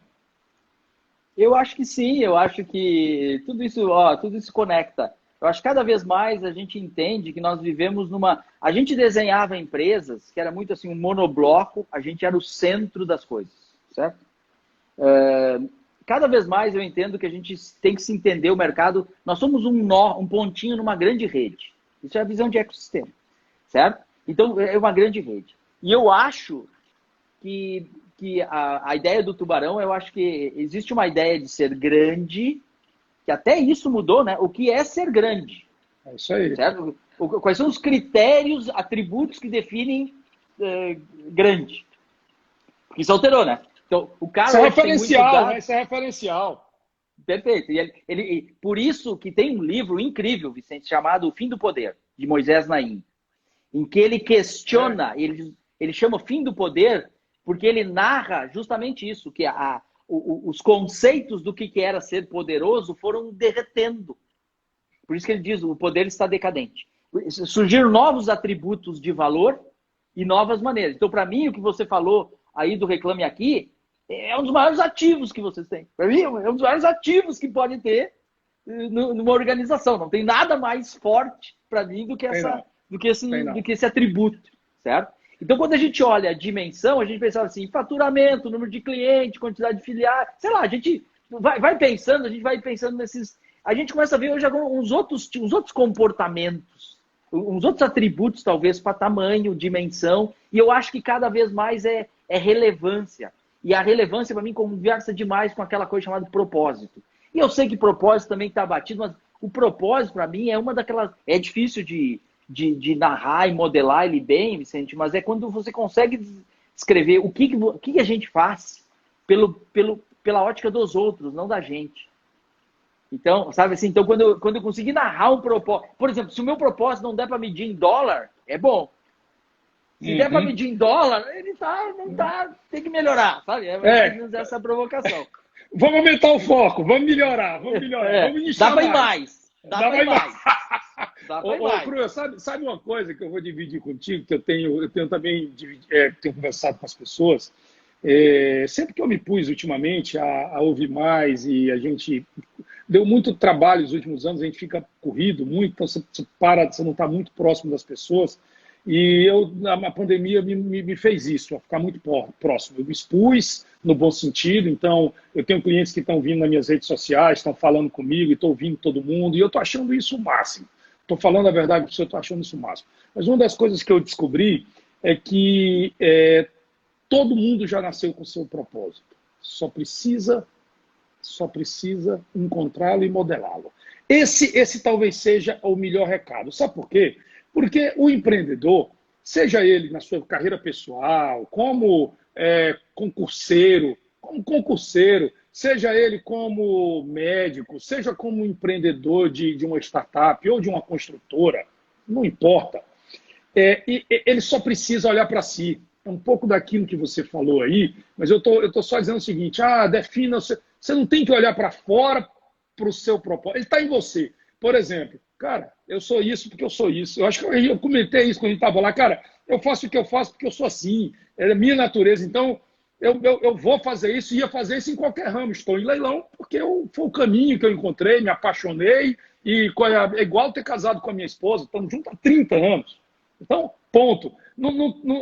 C: Eu acho que sim, eu acho que tudo isso conecta. Eu acho que cada vez mais a gente entende que nós vivemos numa... A gente desenhava empresas que era muito assim, um monobloco, a gente era o centro das coisas, certo? Cada vez mais eu entendo que a gente tem que se entender o mercado. Nós somos um pontinho numa grande rede. Isso é a visão de ecossistema, certo? Então, é uma grande rede. E eu acho que a ideia do tubarão, eu acho que existe uma ideia de ser grande, que até isso mudou, né? O que é ser grande?
A: É isso aí.
C: Certo? Quais são os critérios, atributos que definem grande? Porque isso alterou, né? Então, o cara
A: isso é referencial, né? Isso é referencial.
C: Perfeito. E por isso que tem um livro incrível, Vicente, chamado O Fim do Poder, de Moisés Naim, em que ele questiona, ele chama o Fim do Poder, porque ele narra justamente isso, que os conceitos do que era ser poderoso foram derretendo. Por isso que ele diz, o poder está decadente. Surgiram novos atributos de valor e novas maneiras. Então, para mim, o que você falou aí do Reclame Aqui é um dos maiores ativos que vocês têm. Para mim, é um dos maiores ativos que podem ter numa organização. Não tem nada mais forte para mim do que esse atributo, certo? Então, quando a gente olha a dimensão, a gente pensa assim, faturamento, número de clientes, quantidade de filiais, sei lá, a gente vai pensando, nesses... A gente começa a ver hoje uns outros comportamentos, uns outros atributos, talvez, para tamanho, dimensão, e eu acho que cada vez mais é relevância. E a relevância, para mim, conversa demais com aquela coisa chamada propósito. E eu sei que propósito também está batido, mas o propósito, para mim, é uma daquelas... É difícil de narrar e modelar ele bem, Vicente, mas é quando você consegue escrever o que a gente faz pela ótica dos outros, não da gente. Então, sabe assim, então quando eu conseguir narrar um propósito, por exemplo, se o meu propósito não der para medir em dólar, é bom. Se der para medir em dólar, ele não tá, tem que melhorar, sabe? É mais ou menos essa provocação.
A: Vamos aumentar o foco, vamos melhorar, vamos
C: dá para ir mais. Dá para ir mais.
A: Cru, sabe uma coisa que eu vou dividir contigo, que eu tenho também tenho conversado com as pessoas, sempre que eu me pus ultimamente a ouvir mais e a gente deu muito trabalho nos últimos anos, a gente fica corrido muito, então você não está muito próximo das pessoas. E a pandemia me fez isso, a ficar muito próximo. Eu me expus no bom sentido, então eu tenho clientes que estão vindo nas minhas redes sociais, estão falando comigo, estou ouvindo todo mundo, e eu estou achando isso o máximo. Estou falando a verdade para você, eu estou achando isso o máximo. Mas uma das coisas que eu descobri é que todo mundo já nasceu com o seu propósito. Só precisa encontrá-lo e modelá-lo. Esse talvez seja o melhor recado. Sabe por quê? Porque o empreendedor, seja ele na sua carreira pessoal, como concurseiro, seja ele como médico, seja como empreendedor de uma startup ou de uma construtora, não importa. Ele só precisa olhar para si. É um pouco daquilo que você falou aí, mas eu tô só dizendo o seguinte, defina, você não tem que olhar para fora para o seu propósito, ele está em você. Por exemplo, cara, eu sou isso porque eu sou isso. Eu acho que eu comentei isso quando a gente estava lá. Cara, eu faço o que eu faço porque eu sou assim. É a minha natureza. Então, eu vou fazer isso, ia fazer isso em qualquer ramo. Estou em leilão porque foi o caminho que eu encontrei, me apaixonei. E é igual ter casado com a minha esposa. Estamos juntos há 30 anos. Então, ponto.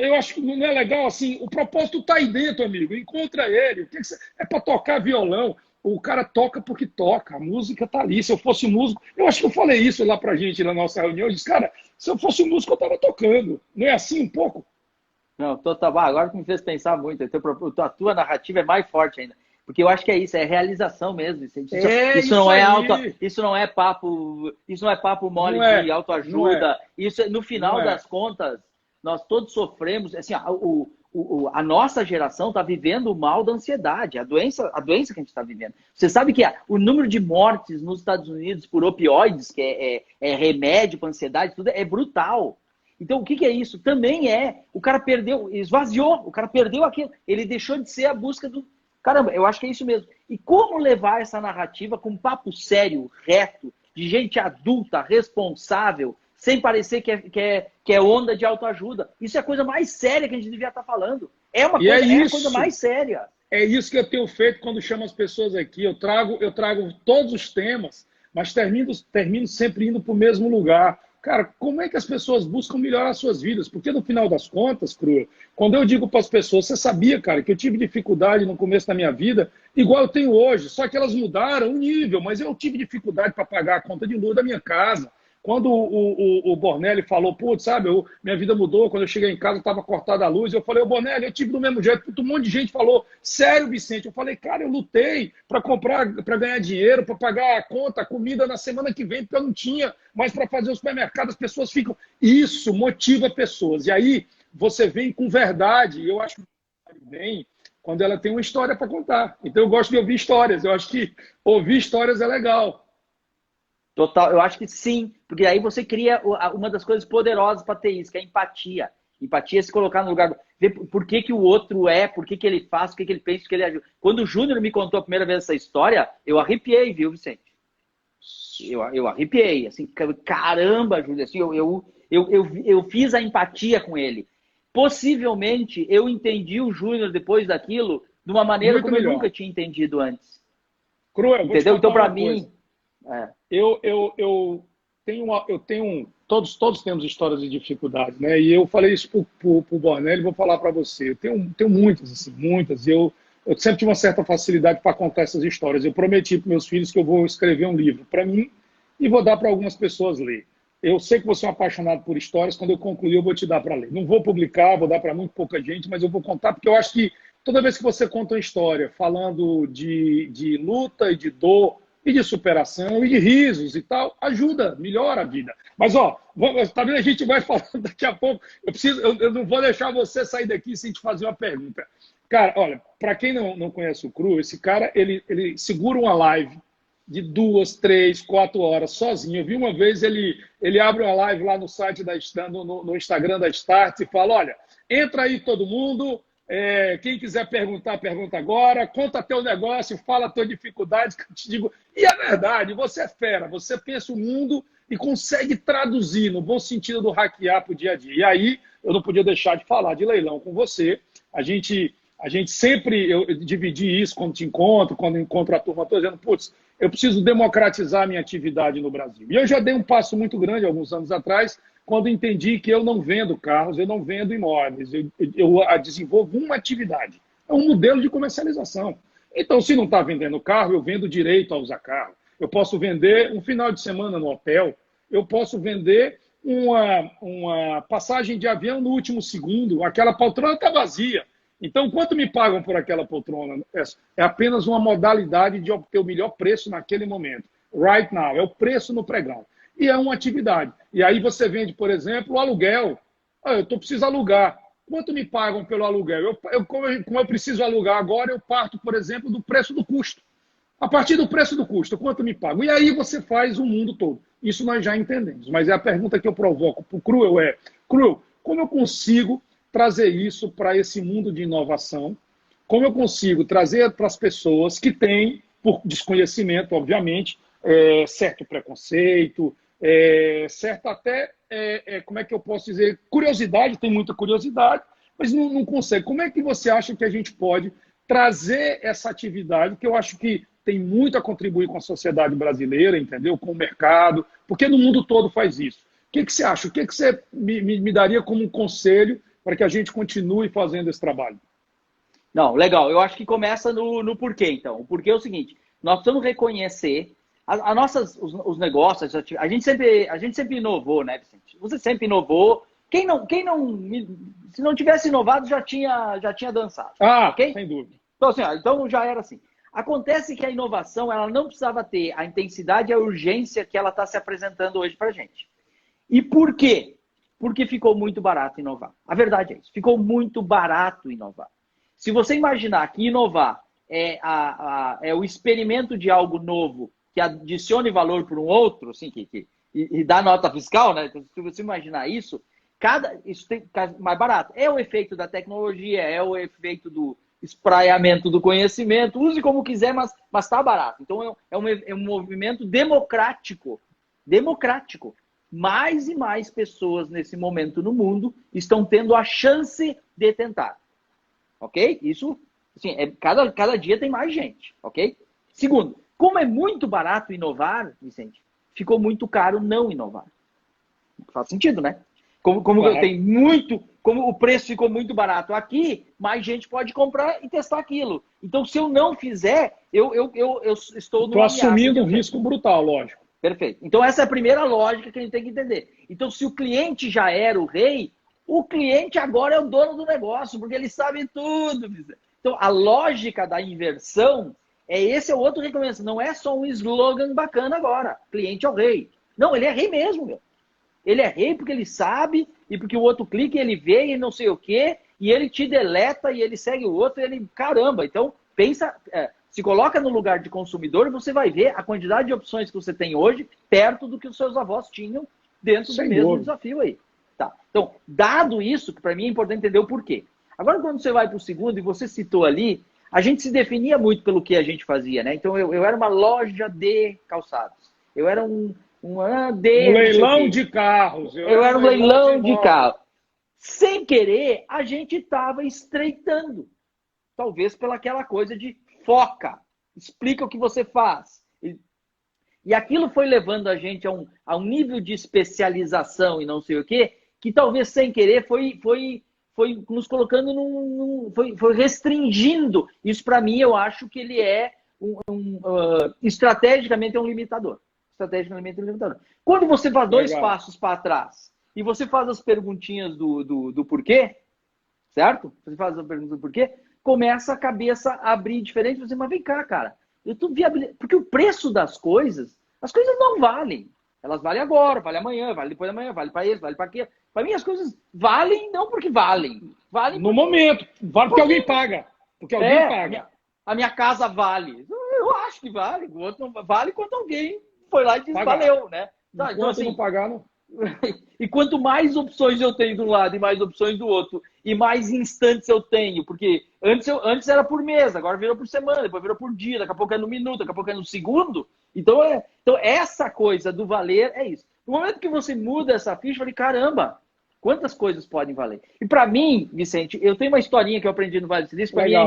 A: Eu acho que não é legal assim. O propósito está aí dentro, amigo. Encontra ele. É para tocar violão. O cara toca porque toca, a música tá ali. Se eu fosse músico, eu acho que eu falei isso lá pra gente na nossa reunião. Eu disse, cara, se eu fosse músico, eu tava tocando. Não é assim um pouco?
C: Não, agora que me fez pensar muito. A tua narrativa é mais forte ainda. Porque eu acho que é isso, é realização mesmo. Isso não é papo mole de autoajuda. Isso, no final das contas, nós todos sofremos. Assim, a nossa geração está vivendo o mal da ansiedade, a doença que a gente está vivendo. Você sabe que o número de mortes nos Estados Unidos por opioides, que é remédio para ansiedade, tudo é brutal. Então, o que é isso? Também o cara esvaziou, o cara perdeu aquilo. Ele deixou de ser a busca do... Caramba, eu acho que é isso mesmo. E como levar essa narrativa com um papo sério, reto, de gente adulta, responsável, sem parecer que é onda de autoajuda. Isso é a coisa mais séria que a gente devia estar falando. É a coisa mais séria.
A: É isso que eu tenho feito quando chamo as pessoas aqui. Eu trago todos os temas, mas termino sempre indo para o mesmo lugar. Cara, como é que as pessoas buscam melhorar as suas vidas? Porque no final das contas, Crua, quando eu digo para as pessoas, você sabia, cara, que eu tive dificuldade no começo da minha vida, igual eu tenho hoje, só que elas mudaram o nível, mas eu tive dificuldade para pagar a conta de luz da minha casa. Quando o Bornelli falou, putz, sabe, minha vida mudou, quando eu cheguei em casa estava cortada a luz, eu falei, Bornelli, eu tive do mesmo jeito, um monte de gente falou, sério, Vicente? Eu falei, cara, eu lutei para ganhar dinheiro, para pagar a conta, a comida na semana que vem, porque eu não tinha mais para fazer o supermercado, as pessoas ficam... Isso motiva pessoas, e aí você vem com verdade, e eu acho que bem quando ela tem uma história para contar. Então eu gosto de ouvir histórias, eu acho que ouvir histórias é legal.
C: Total, eu acho que sim, porque aí você cria uma das coisas poderosas para ter isso, que é a empatia. Empatia é se colocar no lugar, ver por que o outro por que ele faz, o que ele pensa, o que ele ajuda. Quando o Júnior me contou a primeira vez essa história, eu arrepiei, viu, Vicente? Eu arrepiei, assim, caramba, Júnior, assim, eu fiz a empatia com ele. Possivelmente, eu entendi o Júnior depois daquilo de uma maneira muito como melhor. Eu nunca tinha entendido antes.
A: Cruel,
C: entendeu? Então, para mim...
A: Eu tenho todos temos histórias de dificuldade, né? E eu falei isso pro Bornelli, vou falar para você. Eu tenho muitas, assim, muitas. Eu sempre tive uma certa facilidade para contar essas histórias. Eu prometi para meus filhos que eu vou escrever um livro para mim e vou dar para algumas pessoas ler. Eu sei que você é um apaixonado por histórias. Quando eu concluir, eu vou te dar para ler. Não vou publicar, vou dar para muito pouca gente, mas eu vou contar porque eu acho que toda vez que você conta uma história falando de luta e de dor e de superação, e de risos e tal, ajuda, melhora a vida. Mas, tá vendo? A gente vai falando daqui a pouco. Eu não vou deixar você sair daqui sem te fazer uma pergunta. Cara, olha, para quem não conhece o Cru, esse cara, ele segura uma live de 2, 3, 4 horas sozinho. Eu vi uma vez ele abre uma live lá no site no Instagram da Start e fala: olha, entra aí todo mundo, quem quiser perguntar, pergunta agora, conta teu negócio, fala a tua dificuldade, que eu te digo. E é verdade, você é fera, você pensa o mundo e consegue traduzir, no bom sentido do hackear para o dia a dia. E aí, eu não podia deixar de falar de leilão com você. A gente sempre, eu dividi isso quando te encontro, quando encontro a turma, estou dizendo, putz, eu preciso democratizar a minha atividade no Brasil. E eu já dei um passo muito grande alguns anos atrás, quando entendi que eu não vendo carros, eu não vendo imóveis, eu desenvolvo uma atividade. É um modelo de comercialização. Então, se não está vendendo carro, eu vendo direito a usar carro. Eu posso vender um final de semana no hotel, eu posso vender uma passagem de avião no último segundo, aquela poltrona está vazia. Então, quanto me pagam por aquela poltrona? É apenas uma modalidade de obter o melhor preço naquele momento. Right now, é o preço no pregão. E é uma atividade. E aí você vende, por exemplo, o aluguel. Eu preciso alugar. Quanto me pagam pelo aluguel? Como eu preciso alugar agora, eu parto, por exemplo, do preço do custo. A partir do preço do custo, quanto me pagam? E aí você faz o mundo todo. Isso nós já entendemos. Mas é a pergunta que eu provoco para o Cruel Cruel, como eu consigo trazer isso para esse mundo de inovação? Como eu consigo trazer para as pessoas que têm, por desconhecimento, obviamente, certo preconceito, certo até, como é que eu posso dizer, curiosidade, tem muita curiosidade, mas não consegue. Como é que você acha que a gente pode trazer essa atividade, que eu acho que tem muito a contribuir com a sociedade brasileira, entendeu? Com o mercado, porque no mundo todo faz isso. O que você acha? O que você me daria como um conselho para que a gente continue fazendo esse trabalho?
C: Não, legal. Eu acho que começa no porquê, então. O porquê é o seguinte, nós precisamos reconhecer os negócios, a gente sempre inovou, né, Vicente? Você sempre inovou. Se não tivesse inovado, já tinha dançado. Ok?
A: Sem dúvida.
C: Então, assim, então já era assim. Acontece que a inovação ela não precisava ter a intensidade e a urgência que ela está se apresentando hoje para a gente. E por quê? Porque ficou muito barato inovar. A verdade é isso. Ficou muito barato inovar. Se você imaginar que inovar é o experimento de algo novo que adicione valor para um outro, assim, e dá nota fiscal, né? Então, se você imaginar isso, isso tem mais barato. É o efeito da tecnologia, é o efeito do espraiamento do conhecimento, use como quiser, mas está barato. Então é um movimento democrático. Democrático. Mais e mais pessoas nesse momento no mundo estão tendo a chance de tentar. Ok? Isso, assim, cada dia tem mais gente. Ok? Segundo, como é muito barato inovar, Vicente, ficou muito caro não inovar. Faz sentido, né? Como o preço ficou muito barato aqui, mais gente pode comprar e testar aquilo. Então, se eu não fizer, eu estou
A: no assumindo um risco brutal, lógico.
C: Perfeito. Então, essa é a primeira lógica que a gente tem que entender. Então, se o cliente já era o rei, o cliente agora é o dono do negócio, porque ele sabe tudo. Então, a lógica da inversão esse é o outro recomendo. Não é só um slogan bacana agora. Cliente é o rei. Não, ele é rei mesmo, meu. Ele é rei porque ele sabe, e porque o outro clica e ele vê e não sei o quê, e ele te deleta e ele segue o outro, e ele, caramba. Então, pensa, se coloca no lugar de consumidor e você vai ver a quantidade de opções que você tem hoje perto do que os seus avós tinham dentro do mesmo desafio aí. Tá. Então, dado isso, que para mim é importante entender o porquê. Agora, quando você vai para o segundo, e você citou ali, a gente se definia muito pelo que a gente fazia, né? Então, eu era uma loja de calçados. Eu era um
A: leilão de carros.
C: Eu era um leilão de carros. Sem querer, a gente estava estreitando. Talvez pelaquela coisa de foca. Explica o que você faz. E aquilo foi levando a gente a um nível de especialização e não sei o quê, que talvez sem querer foi nos colocando foi restringindo. Isso, para mim, eu acho que ele é estrategicamente é um limitador. Estrategicamente é um limitador. Quando você faz dois passos para trás e você faz as perguntinhas do porquê, certo? Você faz as perguntas do porquê, começa a cabeça a abrir diferente. Você, mas vem cá, cara. Eu tô porque o preço das coisas, as coisas não valem. Elas valem agora, valem amanhã, valem depois da manhã, valem para isso, valem para aquilo. Para mim, as coisas valem não porque valem.
A: No momento. Vale porque alguém paga. Porque alguém paga.
C: A minha casa vale. Eu acho que vale. O outro não vale quando alguém foi lá e disse
A: Pagar.
C: valeu, né?
A: Enquanto
C: Então, assim,
A: não pagar, não.
C: e quanto mais opções eu tenho de um lado e mais opções do outro, e mais instantes eu tenho, porque antes era por mês, agora virou por semana, depois virou por dia, daqui a pouco é no minuto, daqui a pouco é no segundo. Então, essa coisa do valer é isso. No momento que você muda essa ficha, eu falei, caramba, quantas coisas podem valer? E para mim, Vicente, eu tenho uma historinha que eu aprendi no Vale do Silício, para mim é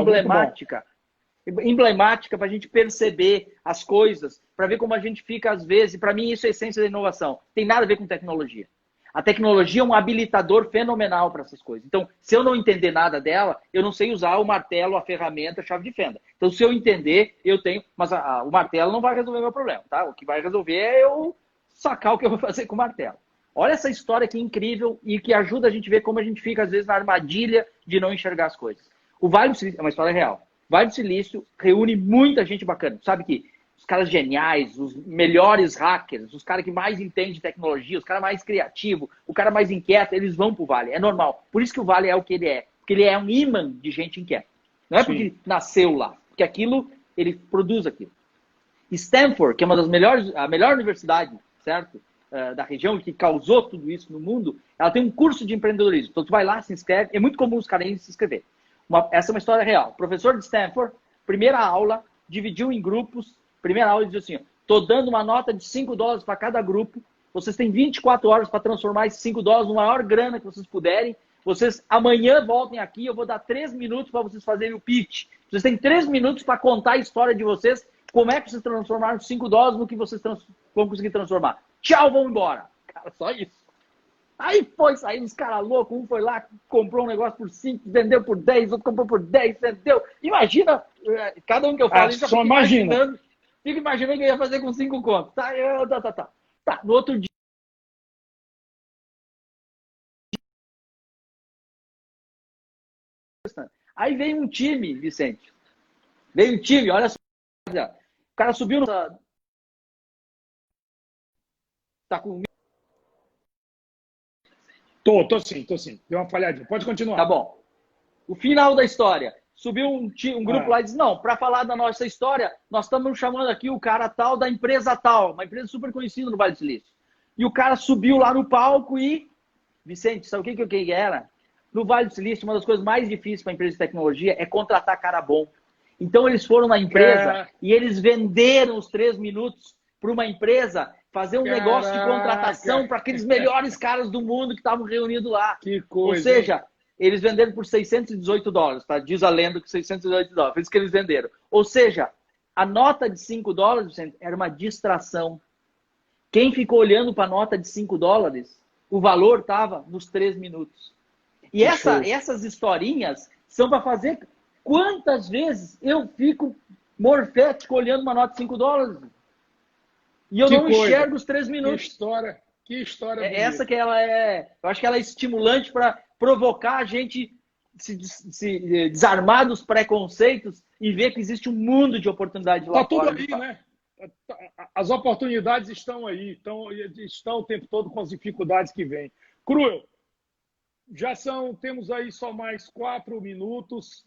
C: emblemática para a gente perceber as coisas, para ver como a gente fica às vezes. Para mim, isso é a essência da inovação. Tem nada a ver com tecnologia. A tecnologia é um habilitador fenomenal para essas coisas. Então, se eu não entender nada dela, eu não sei usar o martelo, a ferramenta, a chave de fenda. Então, se eu entender, eu tenho... Mas o martelo não vai resolver meu problema, tá? O que vai resolver é eu sacar o que eu vou fazer com o martelo. Olha essa história que incrível e que ajuda a gente a ver como a gente fica, às vezes, na armadilha de não enxergar as coisas. O Vale do Silício é uma história real. Vale do Silício reúne muita gente bacana. Sabe que os caras geniais, os melhores hackers, os caras que mais entendem de tecnologia, os caras mais criativos, o cara mais inquieto, eles vão pro Vale. É normal. Por isso que o Vale é o que ele é. Porque ele é um imã de gente inquieta. Não é porque nasceu lá. Porque aquilo, ele produz aquilo. Stanford, que é uma das melhores, a melhor universidade, certo? Da região, que causou tudo isso no mundo, ela tem um curso de empreendedorismo. Então, tu vai lá, se inscreve. É muito comum os caras se inscrever. Essa é uma história real. O professor de Stanford, primeira aula, dividiu em grupos. Primeira aula, ele disse assim, estou dando uma nota de $5 para cada grupo. Vocês têm 24 horas para transformar esses $5 no maior grana que vocês puderem. Vocês amanhã voltem aqui, eu vou dar 3 minutos para vocês fazerem o pitch. Vocês têm 3 minutos para contar a história de vocês, como é que vocês transformaram $5 no que vocês vão conseguir transformar. Tchau, vamos embora. Cara, só isso. Aí foi sair uns caras loucos, um foi lá, comprou um negócio por 5, vendeu por 10, outro comprou por 10, vendeu. Imagina, cada um que eu falo,
A: só imagina.
C: Fica imaginando o que eu ia fazer com 5 contos. Tá, no outro dia. Aí veio um time, Vicente. Veio um time, olha só. O cara subiu no... Tá com...
A: Tô sim. Deu uma falhadinha. Pode continuar.
C: Tá bom. O final da história. Subiu um grupo lá e disse, não, para falar da nossa história, nós estamos chamando aqui o cara tal da empresa tal, uma empresa super conhecida no Vale do Silício. E o cara subiu lá no palco e... Vicente, sabe o que era? No Vale do Silício, uma das coisas mais difíceis para a empresa de tecnologia é contratar cara bom. Então, eles foram na empresa e eles venderam os 3 minutos para uma empresa fazer um negócio de contratação para aqueles melhores caras do mundo que estavam reunidos lá.
A: Que coisa.
C: Ou seja, eles venderam por $618, tá? Diz a lenda que $618. Foi isso que eles venderam. Ou seja, a nota de $5 era uma distração. Quem ficou olhando para a nota de $5, o valor estava nos 3 minutos. E essas historinhas são para fazer... Quantas vezes eu fico morfético olhando uma nota de $5 e eu não enxergo os 3 minutos.
A: Que história bonita.
C: Essa que ela é... Eu acho que ela é estimulante para provocar a gente se desarmar dos preconceitos e ver que existe um mundo de oportunidade lá
A: fora.
C: Tá
A: tudo ali, né? As oportunidades estão aí. Estão o tempo todo com as dificuldades que vêm. Cruel, temos aí só mais 4 minutos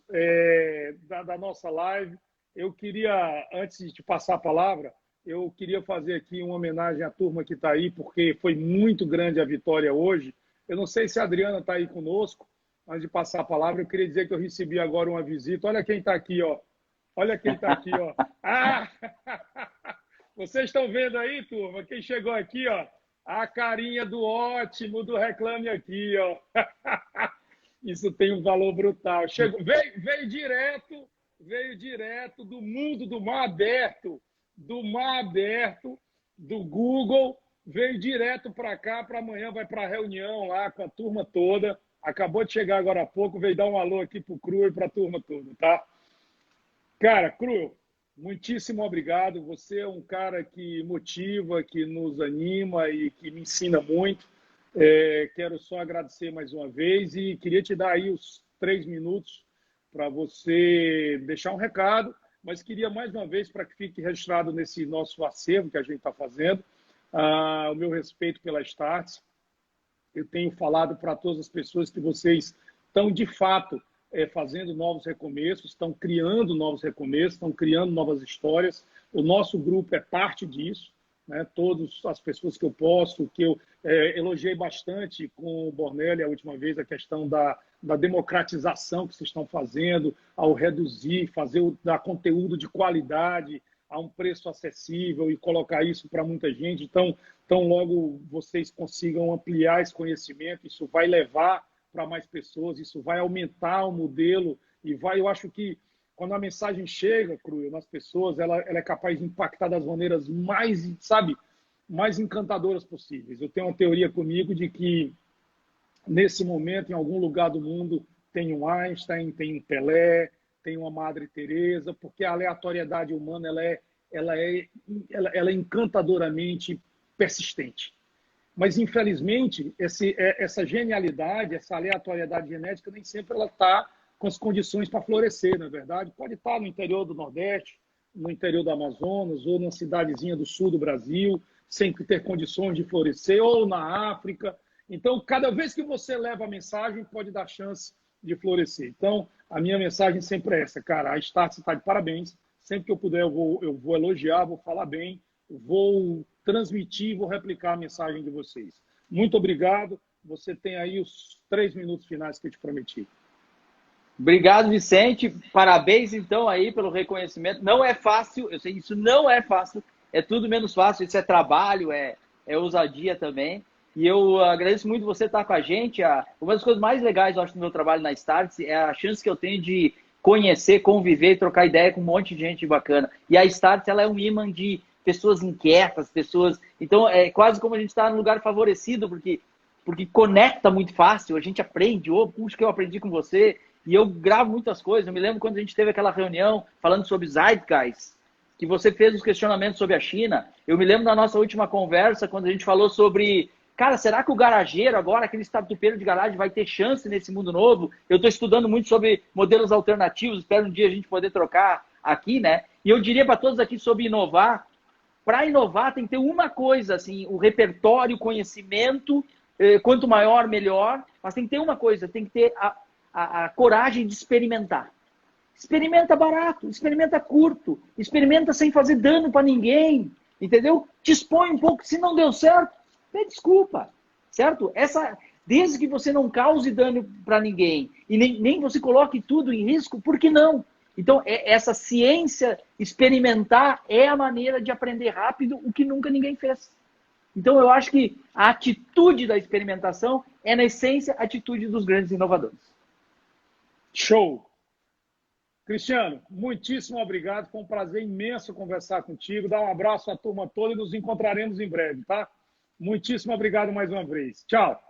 A: da nossa live. Eu queria, antes de te passar a palavra, eu queria fazer aqui uma homenagem à turma que está aí, porque foi muito grande a vitória hoje. Eu não sei se a Adriana está aí conosco. Antes de passar a palavra, eu queria dizer que eu recebi agora uma visita. Olha quem está aqui, ó. Olha quem está aqui, ó. Ah! Vocês estão vendo aí, turma? Quem chegou aqui, ó? A carinha do ótimo, do Reclame Aqui, ó. Isso tem um valor brutal. Veio direto do mundo do mar aberto, do Google, veio direto para cá, para amanhã vai para a reunião lá com a turma toda. Acabou de chegar agora há pouco, veio dar um alô aqui para o Cruel e para a turma toda, tá? Cara, Cruel, muitíssimo obrigado. Você é um cara que motiva, que nos anima e que me ensina muito. Quero só agradecer mais uma vez e queria te dar aí os 3 minutos para você deixar um recado, mas queria mais uma vez, para que fique registrado nesse nosso acervo que a gente está fazendo, o meu respeito pela Startse. Eu tenho falado para todas as pessoas que vocês estão, de fato, fazendo novos recomeços, estão criando novos recomeços, estão criando novas histórias. O nosso grupo é parte disso, né? Todas as pessoas que eu posso, que eu elogiei bastante com o Bornelli a última vez, a questão da democratização que vocês estão fazendo, ao reduzir, dar conteúdo de qualidade a um preço acessível e colocar isso para muita gente. Então, logo vocês consigam ampliar esse conhecimento, isso vai levar para mais pessoas, isso vai aumentar o modelo e eu acho que quando a mensagem chega, Cruel, nas pessoas, ela é capaz de impactar das maneiras mais, sabe, mais encantadoras possíveis. Eu tenho uma teoria comigo de que, nesse momento, em algum lugar do mundo, tem um Einstein, tem um Pelé, tem uma Madre Teresa, porque a aleatoriedade humana ela é encantadoramente persistente. Mas, infelizmente, essa genialidade, essa aleatoriedade genética, nem sempre ela está com as condições para florescer, na verdade. Pode estar no interior do Nordeste, no interior do Amazonas, ou numa cidadezinha do sul do Brasil, sem ter condições de florescer, ou na África. Então, cada vez que você leva a mensagem, pode dar chance de florescer. Então, a minha mensagem sempre é essa, cara, a Startse está de parabéns. Sempre que eu puder, eu vou elogiar, vou falar bem, vou transmitir, vou replicar a mensagem de vocês. Muito obrigado. Você tem aí os 3 minutos finais que eu te prometi.
C: Obrigado, Vicente. Parabéns, então, aí pelo reconhecimento. Não é fácil, eu sei, isso não é fácil. É tudo menos fácil. Isso é trabalho, é ousadia também. E eu agradeço muito você estar com a gente. Uma das coisas mais legais, eu acho, do meu trabalho na Startse é a chance que eu tenho de conhecer, conviver e trocar ideia com um monte de gente bacana. E a Startse, ela é um imã de pessoas inquietas, pessoas... Então, é quase como a gente está num lugar favorecido, porque conecta muito fácil, a gente aprende. Puxa, que eu aprendi com você. E eu gravo muitas coisas. Eu me lembro quando a gente teve aquela reunião falando sobre Zeitgeist, que você fez os questionamentos sobre a China. Eu me lembro da nossa última conversa, quando a gente falou sobre... Cara, será que o garageiro agora, aquele startupeiro de garagem, vai ter chance nesse mundo novo? Eu estou estudando muito sobre modelos alternativos, espero um dia a gente poder trocar aqui, né? E eu diria para todos aqui sobre inovar. Para inovar tem que ter uma coisa, assim, o repertório, o conhecimento, quanto maior, melhor. Mas tem que ter uma coisa, tem que ter a coragem de experimentar. Experimenta barato, experimenta curto, experimenta sem fazer dano para ninguém, entendeu? Te expõe um pouco, se não deu certo, pede desculpa, certo? Desde que você não cause dano para ninguém e nem você coloque tudo em risco, por que não? Então, essa ciência experimentar é a maneira de aprender rápido o que nunca ninguém fez. Então, eu acho que a atitude da experimentação é, na essência, a atitude dos grandes inovadores.
A: Show! Cristiano, muitíssimo obrigado. Foi um prazer imenso conversar contigo. Dá um abraço à turma toda e nos encontraremos em breve, tá? Muitíssimo obrigado mais uma vez. Tchau!